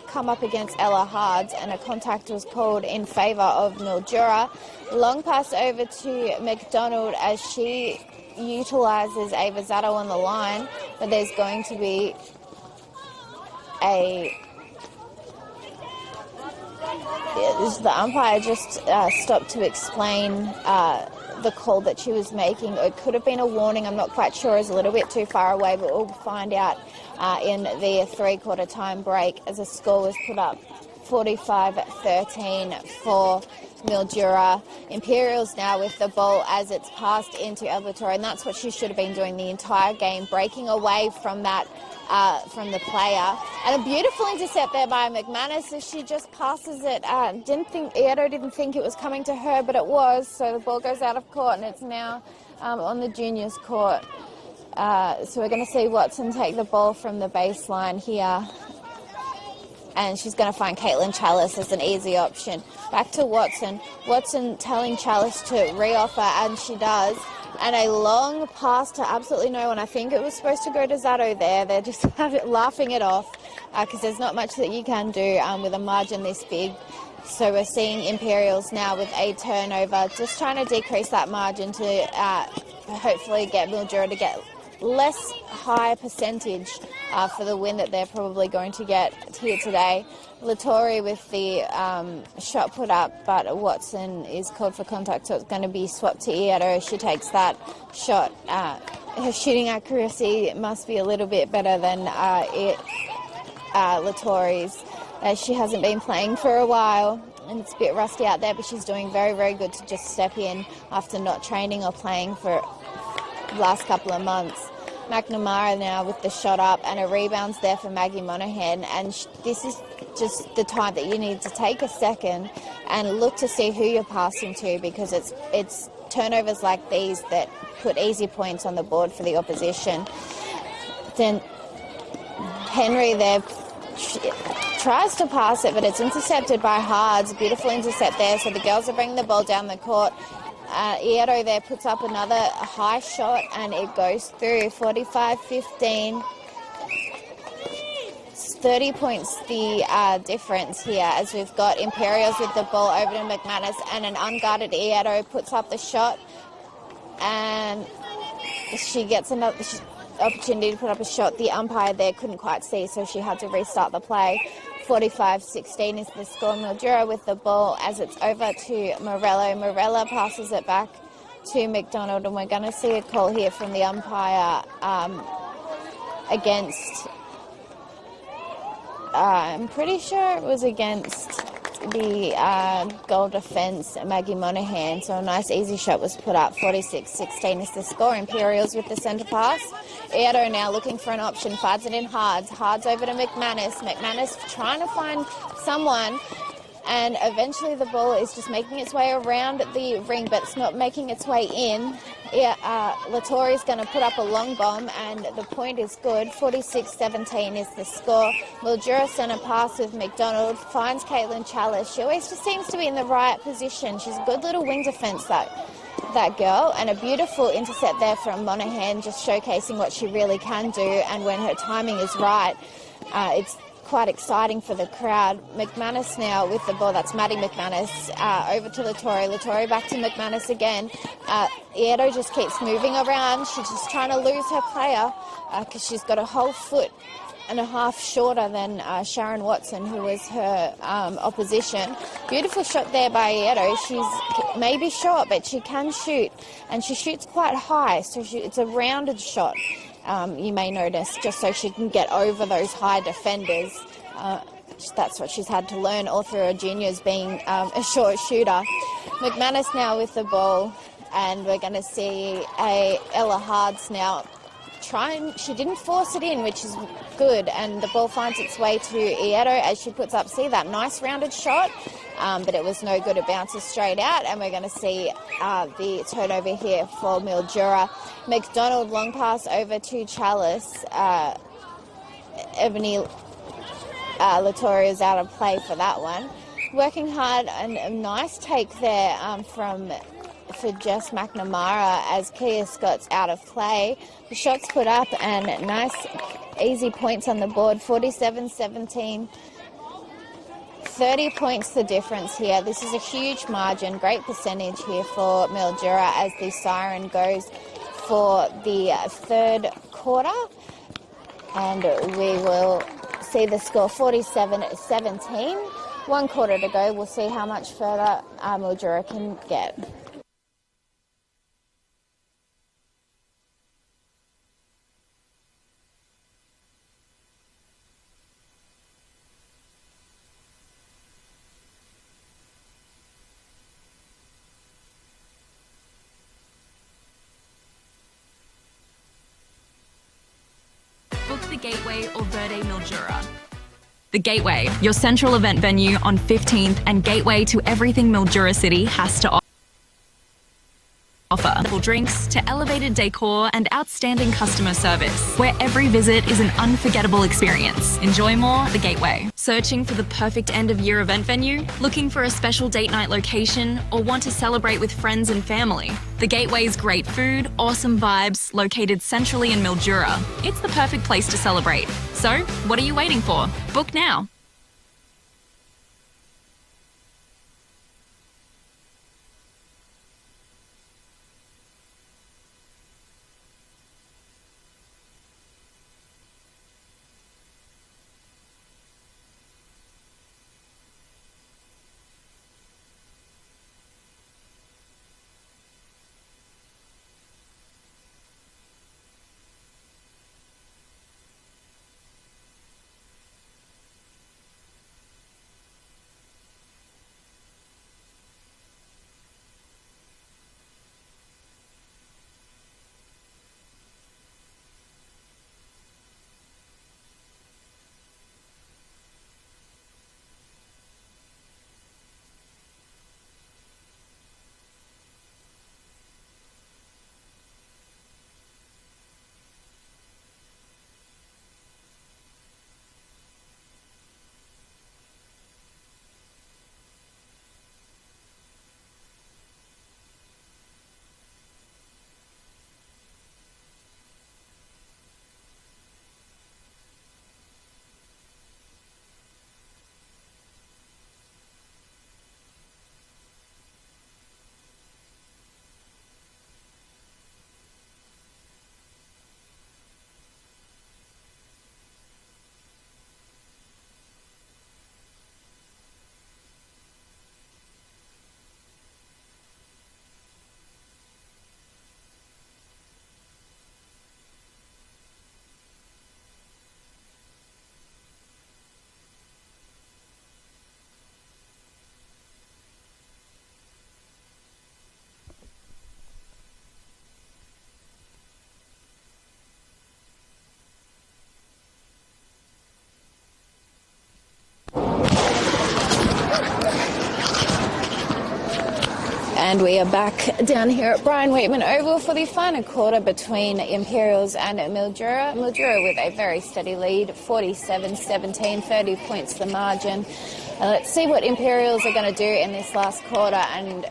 come up against Ella Hards, and a contact was called in favour of Mildura. Long pass over to McDonald as she utilises Ava Zato on the line, but there's going to be the umpire just stopped to explain the call that she was making. It could have been a warning, I'm not quite sure, it's a little bit too far away, but we'll find out in the three-quarter time break as a score was put up 45-13 for Mildura. Imperials now with the ball as it's passed into Albertor, and that's what she should have been doing the entire game, breaking away from that from the player. And a beautiful intercept there by McManus as she just passes it. Ieto didn't think it was coming to her, but it was, so the ball goes out of court, and it's now on the juniors court. So we're going to see Watson take the ball from the baseline here, and she's going to find Caitlin Chalice as an easy option. Back to Watson. Watson telling Chalice to re-offer, and she does. And a long pass to absolutely no one. I think it was supposed to go to Zato there. They're just laughing it off because there's not much that you can do with a margin this big. So we're seeing Imperials now with a turnover, just trying to decrease that margin to hopefully get Mildura to get less high percentage for the win that they're probably going to get here today. Lattori with the shot put up, but Watson is called for contact, so it's going to be swapped to Ieto. She takes that shot. Her shooting accuracy must be a little bit better than Lattori's, as she hasn't been playing for a while, and it's a bit rusty out there, but she's doing very, very good to just step in after not training or playing for the last couple of months. McNamara now with the shot up, and a rebound's there for Maggie Monaghan, and this is just the time that you need to take a second and look to see who you're passing to, because it's turnovers like these that put easy points on the board for the opposition. Then Henry there tries to pass it, but it's intercepted by Hards. Beautiful intercept there, so the girls are bringing the ball down the court. Ieto there puts up another high shot, and it goes through. 45-15. 30 points the difference here, as we've got Imperials with the ball over to McManus, and an unguarded Ieto puts up the shot, and she gets another opportunity to put up a shot. The umpire there couldn't quite see, so she had to restart the play. 45-16 is the score. Mildura with the ball as it's over to Morello. Morella passes it back to McDonald, and we're going to see a call here from the umpire against... I'm pretty sure it was against the goal defence, Maggie Monaghan. So a nice easy shot was put up. 46-16 is the score. Imperials with the centre pass. Ieto now looking for an option, fires it in Hards. Hards over to McManus. McManus trying to find someone, and eventually the ball is just making its way around the ring, but it's not making its way in. Lattori's going to put up a long bomb, and the point is good. 46-17 is the score. Mildura centre pass with McDonald, finds Caitlin Chalice. She always just seems to be in the right position. She's a good little wing defence, that girl, and a beautiful intercept there from Monaghan, just showcasing what she really can do, and when her timing is right, it's quite exciting for the crowd. McManus now with the ball. That's Maddie McManus over to Lattori. Lattori back to McManus again. Ieto just keeps moving around. She's just trying to lose her player because she's got a whole foot and a half shorter than Sharon Watson, who was her opposition. Beautiful shot there by Ieto. She's maybe short, but she can shoot, and she shoots quite high, so it's a rounded shot. You may notice, just so she can get over those high defenders. That's what she's had to learn all through her juniors, being a short shooter. McManus now with the ball, and we're going to see Ella Hards now she didn't force it in, which is good, and the ball finds its way to Ieto as she puts up, see that nice rounded shot, but it was no good. It bounces straight out, and we're going to see the turnover here for Mildura. McDonald, long pass over to Chalice. Ebony Latoria is out of play for that one. Working hard, and a nice take there for Jess McNamara as Kia Scott's out of play. The shot's put up and nice easy points on the board, 47-17. 30 points the difference here. This is a huge margin, great percentage here for Mildura as the siren goes for the third quarter. And we will see the score 47-17. 1 quarter to go. We'll see how much further Mildura can get. Book the Gateway or Verde Mildura. The Gateway, your central event venue on 15th and gateway to everything Mildura City has to offer. Drinks to elevated decor and outstanding customer service, where every visit is an unforgettable experience. Enjoy more, The Gateway. Searching for the perfect end-of-year event venue? Looking for a special date night location or want to celebrate with friends and family? The Gateway's great food, awesome vibes, located centrally in Mildura. It's the perfect place to celebrate. So, what are you waiting for? Book now. And we are back down here at Brian Wheatman Oval for the final quarter between Imperials and Mildura. Mildura with a very steady lead, 47-17, 30 points the margin. Let's see what Imperials are going to do in this last quarter. And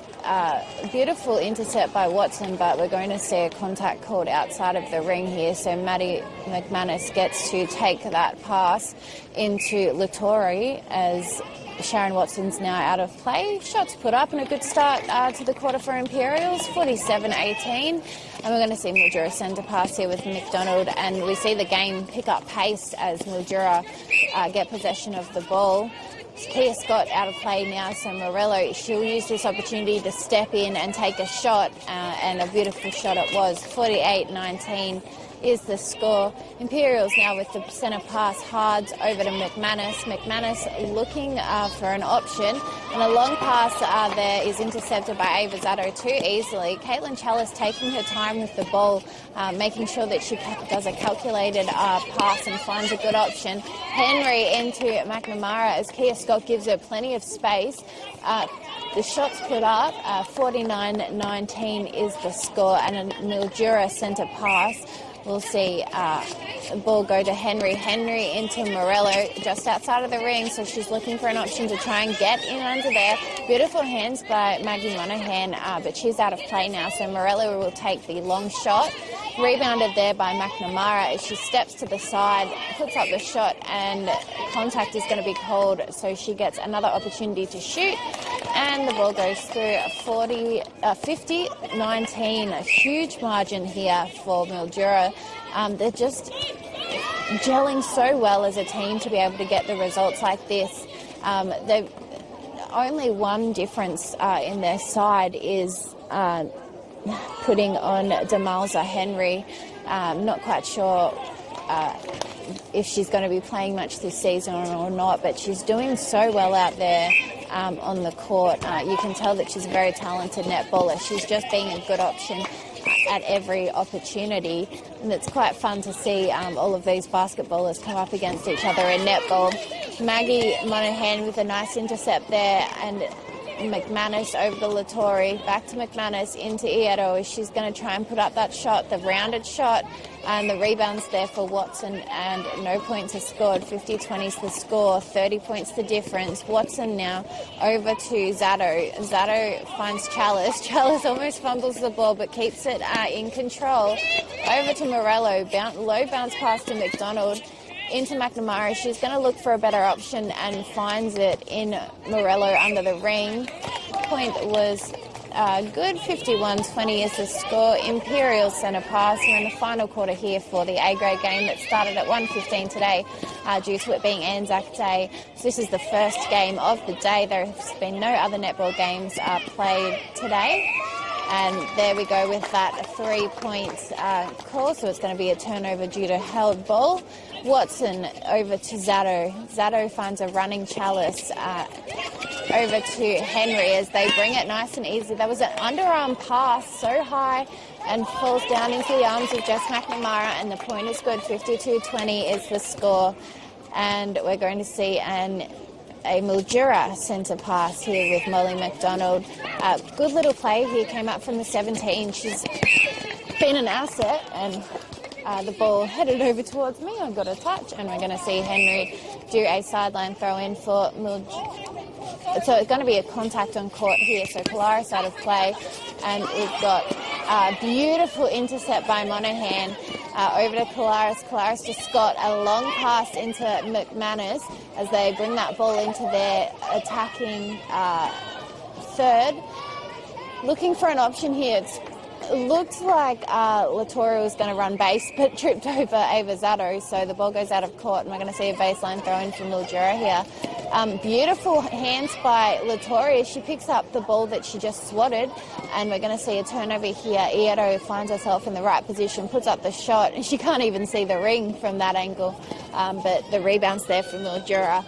beautiful intercept by Watson, but we're going to see a contact called outside of the ring here. So Maddie McManus gets to take that pass into Lattori as Sharon Watson's now out of play. Shots put up and a good start to the quarter for Imperials, 47-18. And we're going to see Mildura send a pass here with McDonald, and we see the game pick up pace as Mildura get possession of the ball. Kia Scott out of play now, so Morello, she'll use this opportunity to step in and take a shot, and a beautiful shot it was, 48-19. is the score. Imperials now with the centre pass, Hards over to McManus. McManus looking for an option, and a long pass there is intercepted by Ava Zatto too easily. Caitlin Chalice taking her time with the ball, making sure that she does a calculated pass and finds a good option. Henry into McNamara as Kia Scott gives her plenty of space. The shot's put up, 49-19 is the score, and a Mildura centre pass. We'll see the ball go to Henry. Henry into Morello just outside of the ring, so she's looking for an option to try and get in under there. Beautiful hands by Maggie Monahan, but she's out of play now, so Morello will take the long shot. Rebounded there by McNamara as she steps to the side, puts up the shot, and contact is going to be called, so she gets another opportunity to shoot, and the ball goes through. 50-19, a huge margin here for Mildura. They're just gelling so well as a team to be able to get the results like this. They've only one difference in their side is putting on Demalza Henry. Not quite sure if she's going to be playing much this season or not, but she's doing so well out there on the court. You can tell that she's a very talented netballer. She's just being a good option at every opportunity, and it's quite fun to see all of these basketballers come up against each other in netball. Maggie Monahan with a nice intercept there, and McManus over to Lattori, back to McManus into Ieto as she's going to try and put up that shot, the rounded shot, and the rebounds there for Watson, and no points are scored. 50-20 is the score, 30 points the difference. Watson now over to Zatto. Zatto finds Chalice. Chalice almost fumbles the ball but keeps it in control. Over to Morello, low bounce pass to McDonald. Into McNamara. She's going to look for a better option and finds it in Morello under the ring. Point was good. 51-20 is the score. Imperial centre pass. We're in the final quarter here for the A-grade game that started at 1:15 today due to it being Anzac Day. So this is the first game of the day. There has been no other netball games played today. And there we go with that 3-point call. So it's going to be a turnover due to held ball. Watson over to Zatto. Zatto finds a running Chalice over to Henry as they bring it nice and easy. There was an underarm pass so high and falls down into the arms of Jess McNamara, and the point is good. 52-20 is the score. And we're going to see a Mildura centre pass here with Molly McDonald. Good little play here, came up from the 17. She's been an asset, and the ball headed over towards me. I got a touch, and we're going to see Henry do a sideline throw in for Mildura. So it's going to be a contact on court here. So Polaris out of play, and we've got a beautiful intercept by Monahan over to Polaris. Polaris to Scott, a long pass into McManus as they bring that ball into their attacking third. Looking for an option here. It looked like Lattori was going to run base, but tripped over Ava Zatto, so the ball goes out of court, and we're going to see a baseline throw in from Mildura here. Beautiful hands by Lattori as she picks up the ball that she just swatted, and we're going to see a turnover here. Ieto finds herself in the right position, puts up the shot, and she can't even see the ring from that angle, but the rebound's there from Mildura.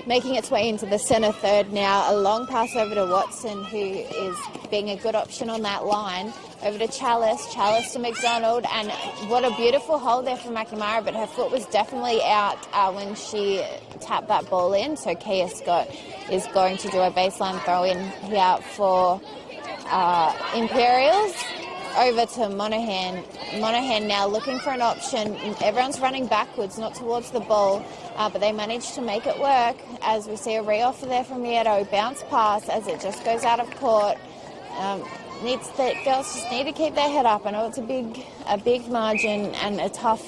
Making its way into the centre third now. A long pass over to Watson, who is being a good option on that line. Over to Chalice. Chalice to McDonald. And what a beautiful hold there from McNamara, but her foot was definitely out when she tapped that ball in. So Kia Scott is going to do a baseline throw in here for Imperials. Over to Monahan. Monahan now looking for an option. Everyone's running backwards, not towards the ball, but they managed to make it work as we see a re-offer there from Rieto. Bounce pass as it just goes out of court. Girls just need to keep their head up. I know it's a big margin and a tough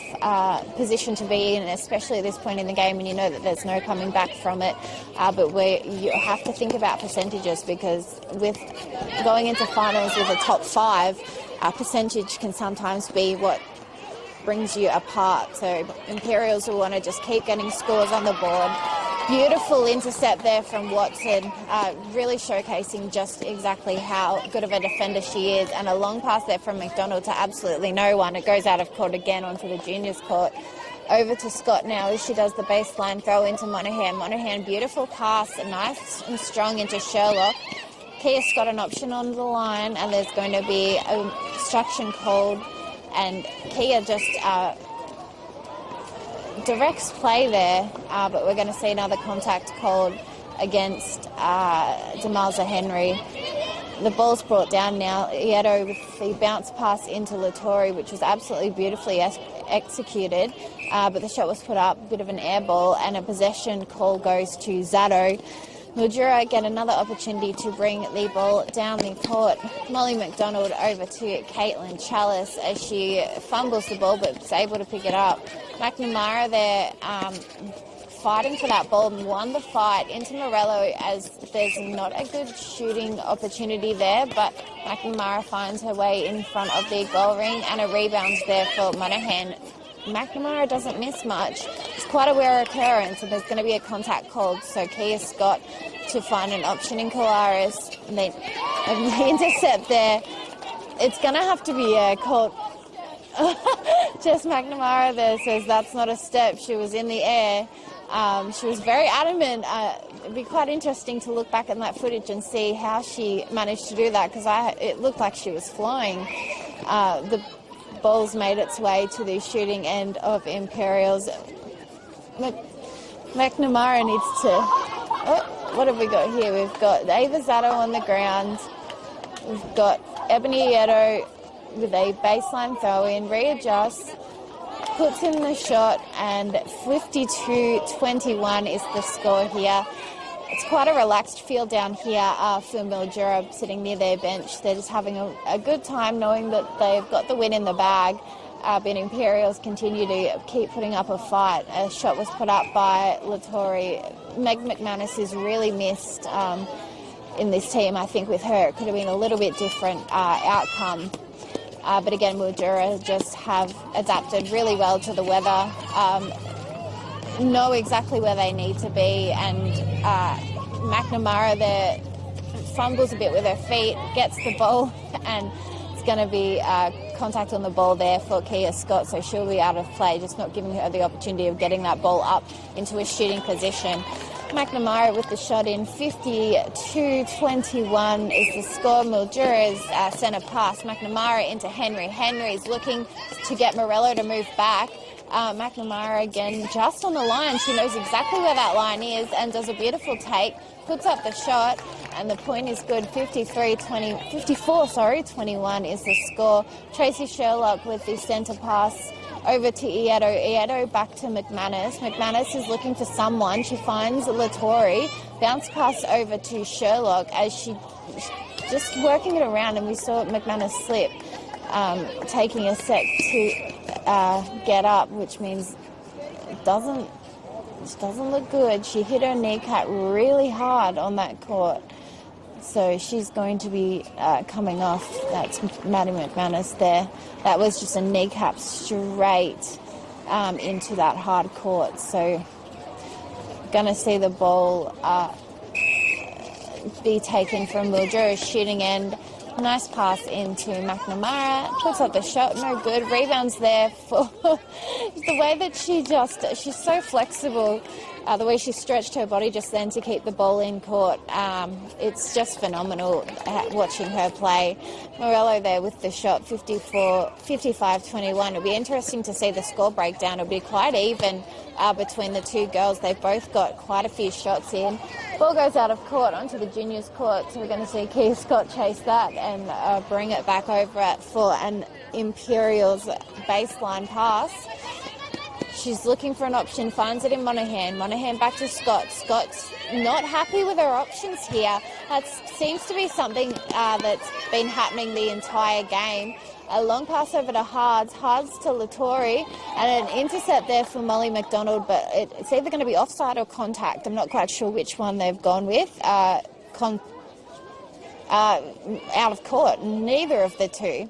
position to be in, especially at this point in the game, and you know that there's no coming back from it. But you have to think about percentages, because with going into finals with a top 5, percentage can sometimes be what brings you apart. So Imperials will want to just keep getting scores on the board, Beautiful intercept there from Watson, really showcasing just exactly how good of a defender she is, and a long pass there from McDonald to absolutely no one. It goes out of court again onto the juniors court. Over to Scott now as she does the baseline throw into Monahan. Monahan, beautiful pass, nice and strong into Sherlock. Kia Scott an option on the line, and there's going to be an obstruction called, and Kia just directs play there, but we're going to see another contact called against Demalza Henry. The ball's brought down now. Ieto with the bounce pass into Lattori, which was absolutely beautifully executed, but the shot was put up, a bit of an air ball, and a possession call goes to Zato. Mildura get another opportunity to bring the ball down the court. Molly McDonald over to Caitlin Chalice as she fumbles the ball but is able to pick it up. McNamara there fighting for that ball and won the fight into Morello as there's not a good shooting opportunity there, but McNamara finds her way in front of the goal ring and a rebound there for Monahan. McNamara doesn't miss much. It's quite a rare occurrence, and there's going to be a contact called, so Kia Scott to find an option in Kolaris. The intercept there, it's going to have to be called. Jess McNamara there says that's not a step. She was in the air. She was very adamant. It'd be quite interesting to look back at that footage and see how she managed to do that, because it looked like she was flying. The ball's made its way to the shooting end of Imperials. McNamara needs to... Oh, what have we got here? We've got Ava Zato on the ground. We've got Ebony Ieto with a baseline throw-in, readjusts, puts in the shot, and 52-21 is the score here. It's quite a relaxed field down here for Mildura sitting near their bench. They're just having a good time knowing that they've got the win in the bag. But Imperials continue to keep putting up a fight. A shot was put up by Lattori. Meg McManus is really missed in this team. I think with her it could have been a little bit different outcome. But again, Mildura just have adapted really well to the weather. Know exactly where they need to be, and McNamara there fumbles a bit with her feet, gets the ball, and it's going to be contact on the ball there for Kia Scott, so she'll be out of play, just not giving her the opportunity of getting that ball up into a shooting position. McNamara with the shot in. 52-21 is the score. Mildura's centre pass. McNamara into Henry. Henry's looking to get Morello to move back. McNamara again just on the line. She knows exactly where that line is and does a beautiful take, puts up the shot, and the point is good. 54-21 is the score. Tracy Sherlock with the centre pass over to Ieto. Ieto back to McManus. McManus is looking for someone. She finds Lattori. Bounce pass over to Sherlock as she just working it around, and we saw McManus slip, taking a sec to get up, which means it doesn't look good. She hit her kneecap really hard on that court, so she's going to be coming off. That's Maddie McManus there. That was just a kneecap straight into that hard court. So going to see the ball be taken from Mildura's shooting end. Nice pass into McNamara. Puts up the shot, no good. Rebounds there for the way that she's so flexible. The way she stretched her body just then to keep the ball in court. It's just phenomenal watching her play. Morello there with the shot, 55-21. It'll be interesting to see the score breakdown. It'll be quite even between the two girls. They've both got quite a few shots in. Ball goes out of court onto the juniors court, so we're going to see Kia Scott chase that and bring it back over for an Imperials baseline pass. She's looking for an option, finds it in Monahan. Monahan back to Scott. Scott's not happy with her options here. That seems to be something that's been happening the entire game. A long pass over to Hards. Hards to Lattori, and an intercept there for Molly McDonald, but it's either going to be offside or contact. I'm not quite sure which one they've gone with. Out of court, neither of the two.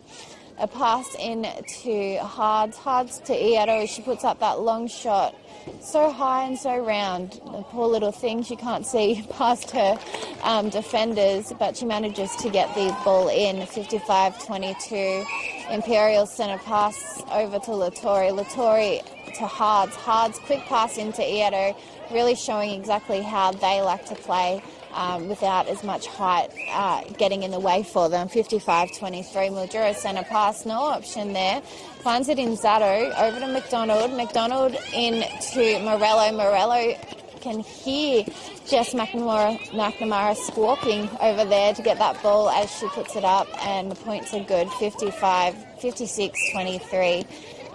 A pass in to Hards to Ieto. She puts up that long shot. So high and so round. The poor little thing, she can't see past her defenders, but she manages to get the ball in. 55-22. Imperial centre pass over to Lattori. Lattori to Hards. Hards, quick pass into Ieto, really showing exactly how they like to play without as much height getting in the way for them. 55-23. Mildura centre pass, no option there. Finds it in Zato, over to McDonald. McDonald into Morello. Morello can hear Jess McNamara squawking over there to get that ball as she puts it up, and the points are good. 56-23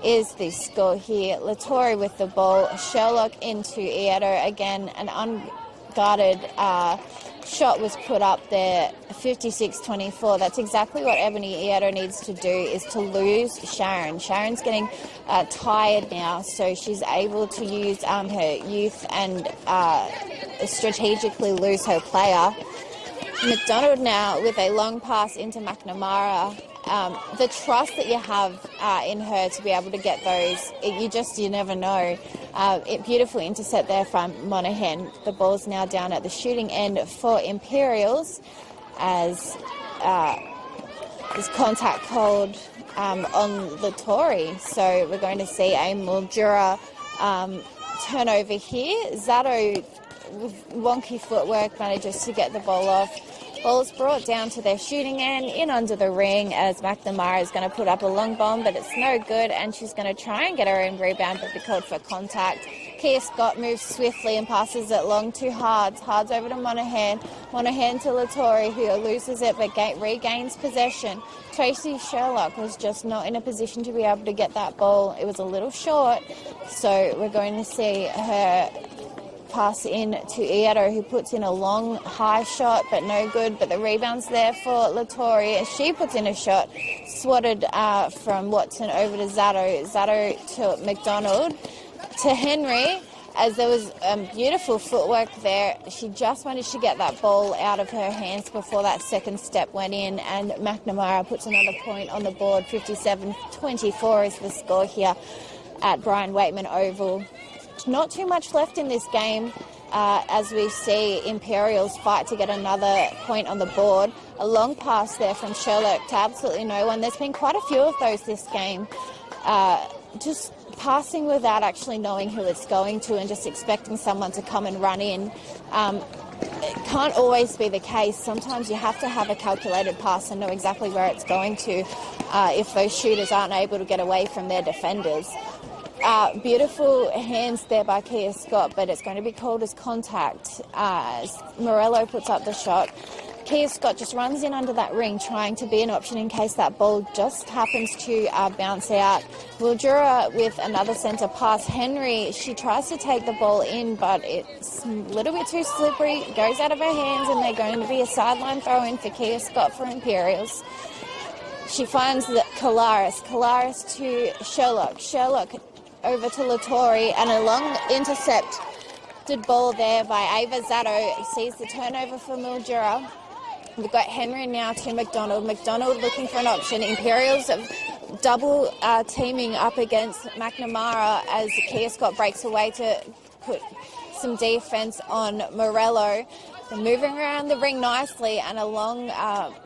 is the score here. Lattori with the ball. Sherlock into Ieto. Again, an unguarded shot was put up there. 56-24. That's exactly what Ebony Ieto needs to do, is to lose Sharon. Sharon's getting tired now, so she's able to use her youth and strategically lose her player. McDonald now with a long pass into McNamara. The trust that you have in her to be able to get those, you never know. Beautiful intercept there from Monaghan. The ball's now down at the shooting end for Imperials as there's contact called on Lattori. So we're going to see a Mildura turnover here. Zato, with wonky footwork, manages to get the ball off. Ball's brought down to their shooting end, in under the ring, as McNamara is going to put up a long bomb, but it's no good, and she's going to try and get her own rebound, but be called for contact. Kia Scott moves swiftly and passes it long to Hards. Hards over to Monaghan. Monaghan to Lattori, who loses it but regains possession. Tracy Sherlock was just not in a position to be able to get that ball. It was a little short, so we're going to see her pass in to Ieto, who puts in a long high shot but no good, but the rebound's there for Lattori as she puts in a shot, swatted from Watson over to Zato. Zato to McDonald to Henry, as there was beautiful footwork there. She just managed to get that ball out of her hands before that second step went in, and McNamara puts another point on the board. 57-24 is the score here at Brian Waitman Oval. Not too much left in this game as we see Imperials fight to get another point on the board. A long pass there from Sherlock to absolutely no one. There's been quite a few of those this game. Just passing without actually knowing who it's going to and just expecting someone to come and run in. It can't always be the case. Sometimes you have to have a calculated pass and know exactly where it's going to if those shooters aren't able to get away from their defenders. Beautiful hands there by Kia Scott, but it's going to be called as contact as Morello puts up the shot. Kia Scott just runs in under that ring, trying to be an option in case that ball just happens to bounce out. Mildura with another centre pass. Henry, she tries to take the ball in, but it's a little bit too slippery. It goes out of her hands, and they're going to be a sideline throw-in for Kia Scott for Imperials. She finds Kalaris to Sherlock. Sherlock over to Lattori, and a long intercepted ball there by Ava Zato. Sees the turnover for Mildura. We've got Henry now to McDonald. McDonald looking for an option. Imperials double teaming up against McNamara as Kia Scott breaks away to put some defence on Morello. They're moving around the ring nicely, and a long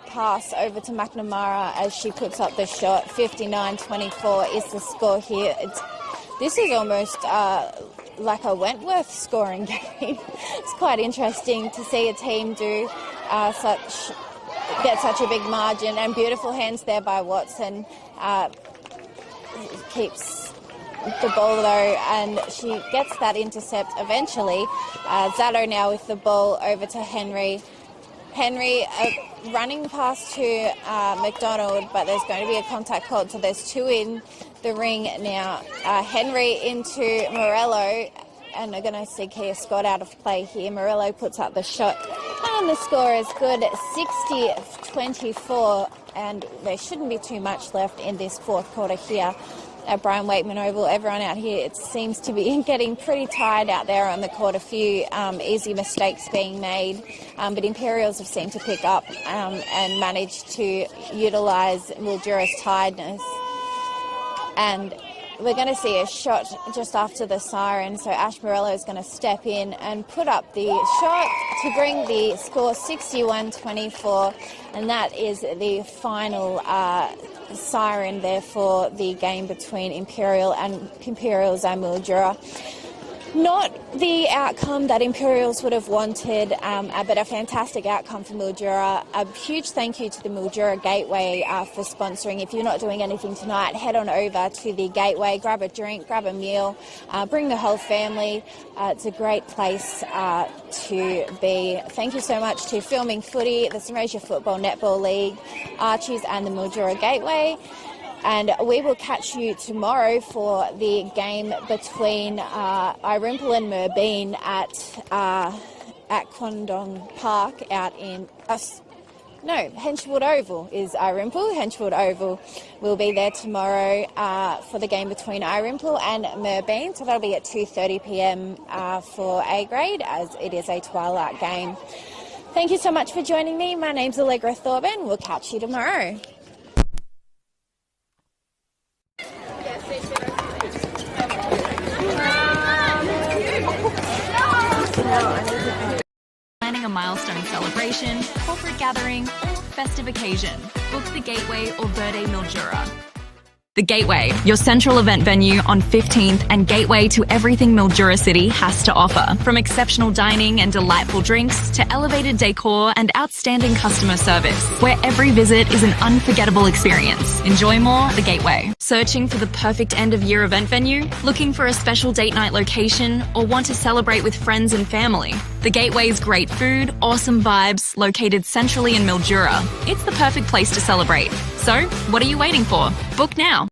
pass over to McNamara as she puts up the shot. 59-24 is the score here. This is almost like a Wentworth scoring game. It's quite interesting to see a team do get such a big margin, and beautiful hands there by Watson. Keeps the ball though, and she gets that intercept eventually. Zato now with the ball over to Henry. Henry running past to McDonald, but there's going to be a contact called, so there's two in the ring now. Henry into Morello, and they're going to see Kia Scott out of play here. Morello puts up the shot, and the score is good, 60-24, and there shouldn't be too much left in this fourth quarter here at Brian Wakeman Oval. Everyone out here, it seems to be getting pretty tired out there on the court. A few easy mistakes being made, but Imperials have seemed to pick up and managed to utilise Mildura's tiredness. And we're going to see a shot just after the siren, so Ash Morello is going to step in and put up the shot to bring the score 61-24, and that is the final siren there for the game between Imperials and Mildura. Not the outcome that Imperials would have wanted, but a fantastic outcome for Mildura. A huge thank you to the Mildura Gateway for sponsoring. If you're not doing anything tonight, head on over to the Gateway, grab a drink, grab a meal, bring the whole family. It's a great place to be. Thank you so much to Filming Footy, the Semresia Football Netball League, Archies and the Mildura Gateway. And we will catch you tomorrow for the game between Irimple and Merbeen at Quandong Park out in... Henchwood Oval is Irimple. Henchwood Oval will be there tomorrow for the game between Irimple and Merbeen. So that'll be at 2:30pm for A grade, as it is a twilight game. Thank you so much for joining me. My name's Allegra Thorben. We'll catch you tomorrow. Planning a milestone celebration, corporate gathering, or festive occasion. Book the Gateway or Verde Mildura. The Gateway, your central event venue on 15th and gateway to everything Mildura City has to offer. From exceptional dining and delightful drinks to elevated decor and outstanding customer service, where every visit is an unforgettable experience. Enjoy more, The Gateway. Searching for the perfect end-of-year event venue? Looking for a special date night location or want to celebrate with friends and family? The Gateway's great food, awesome vibes, located centrally in Mildura. It's the perfect place to celebrate. So, what are you waiting for? Book now.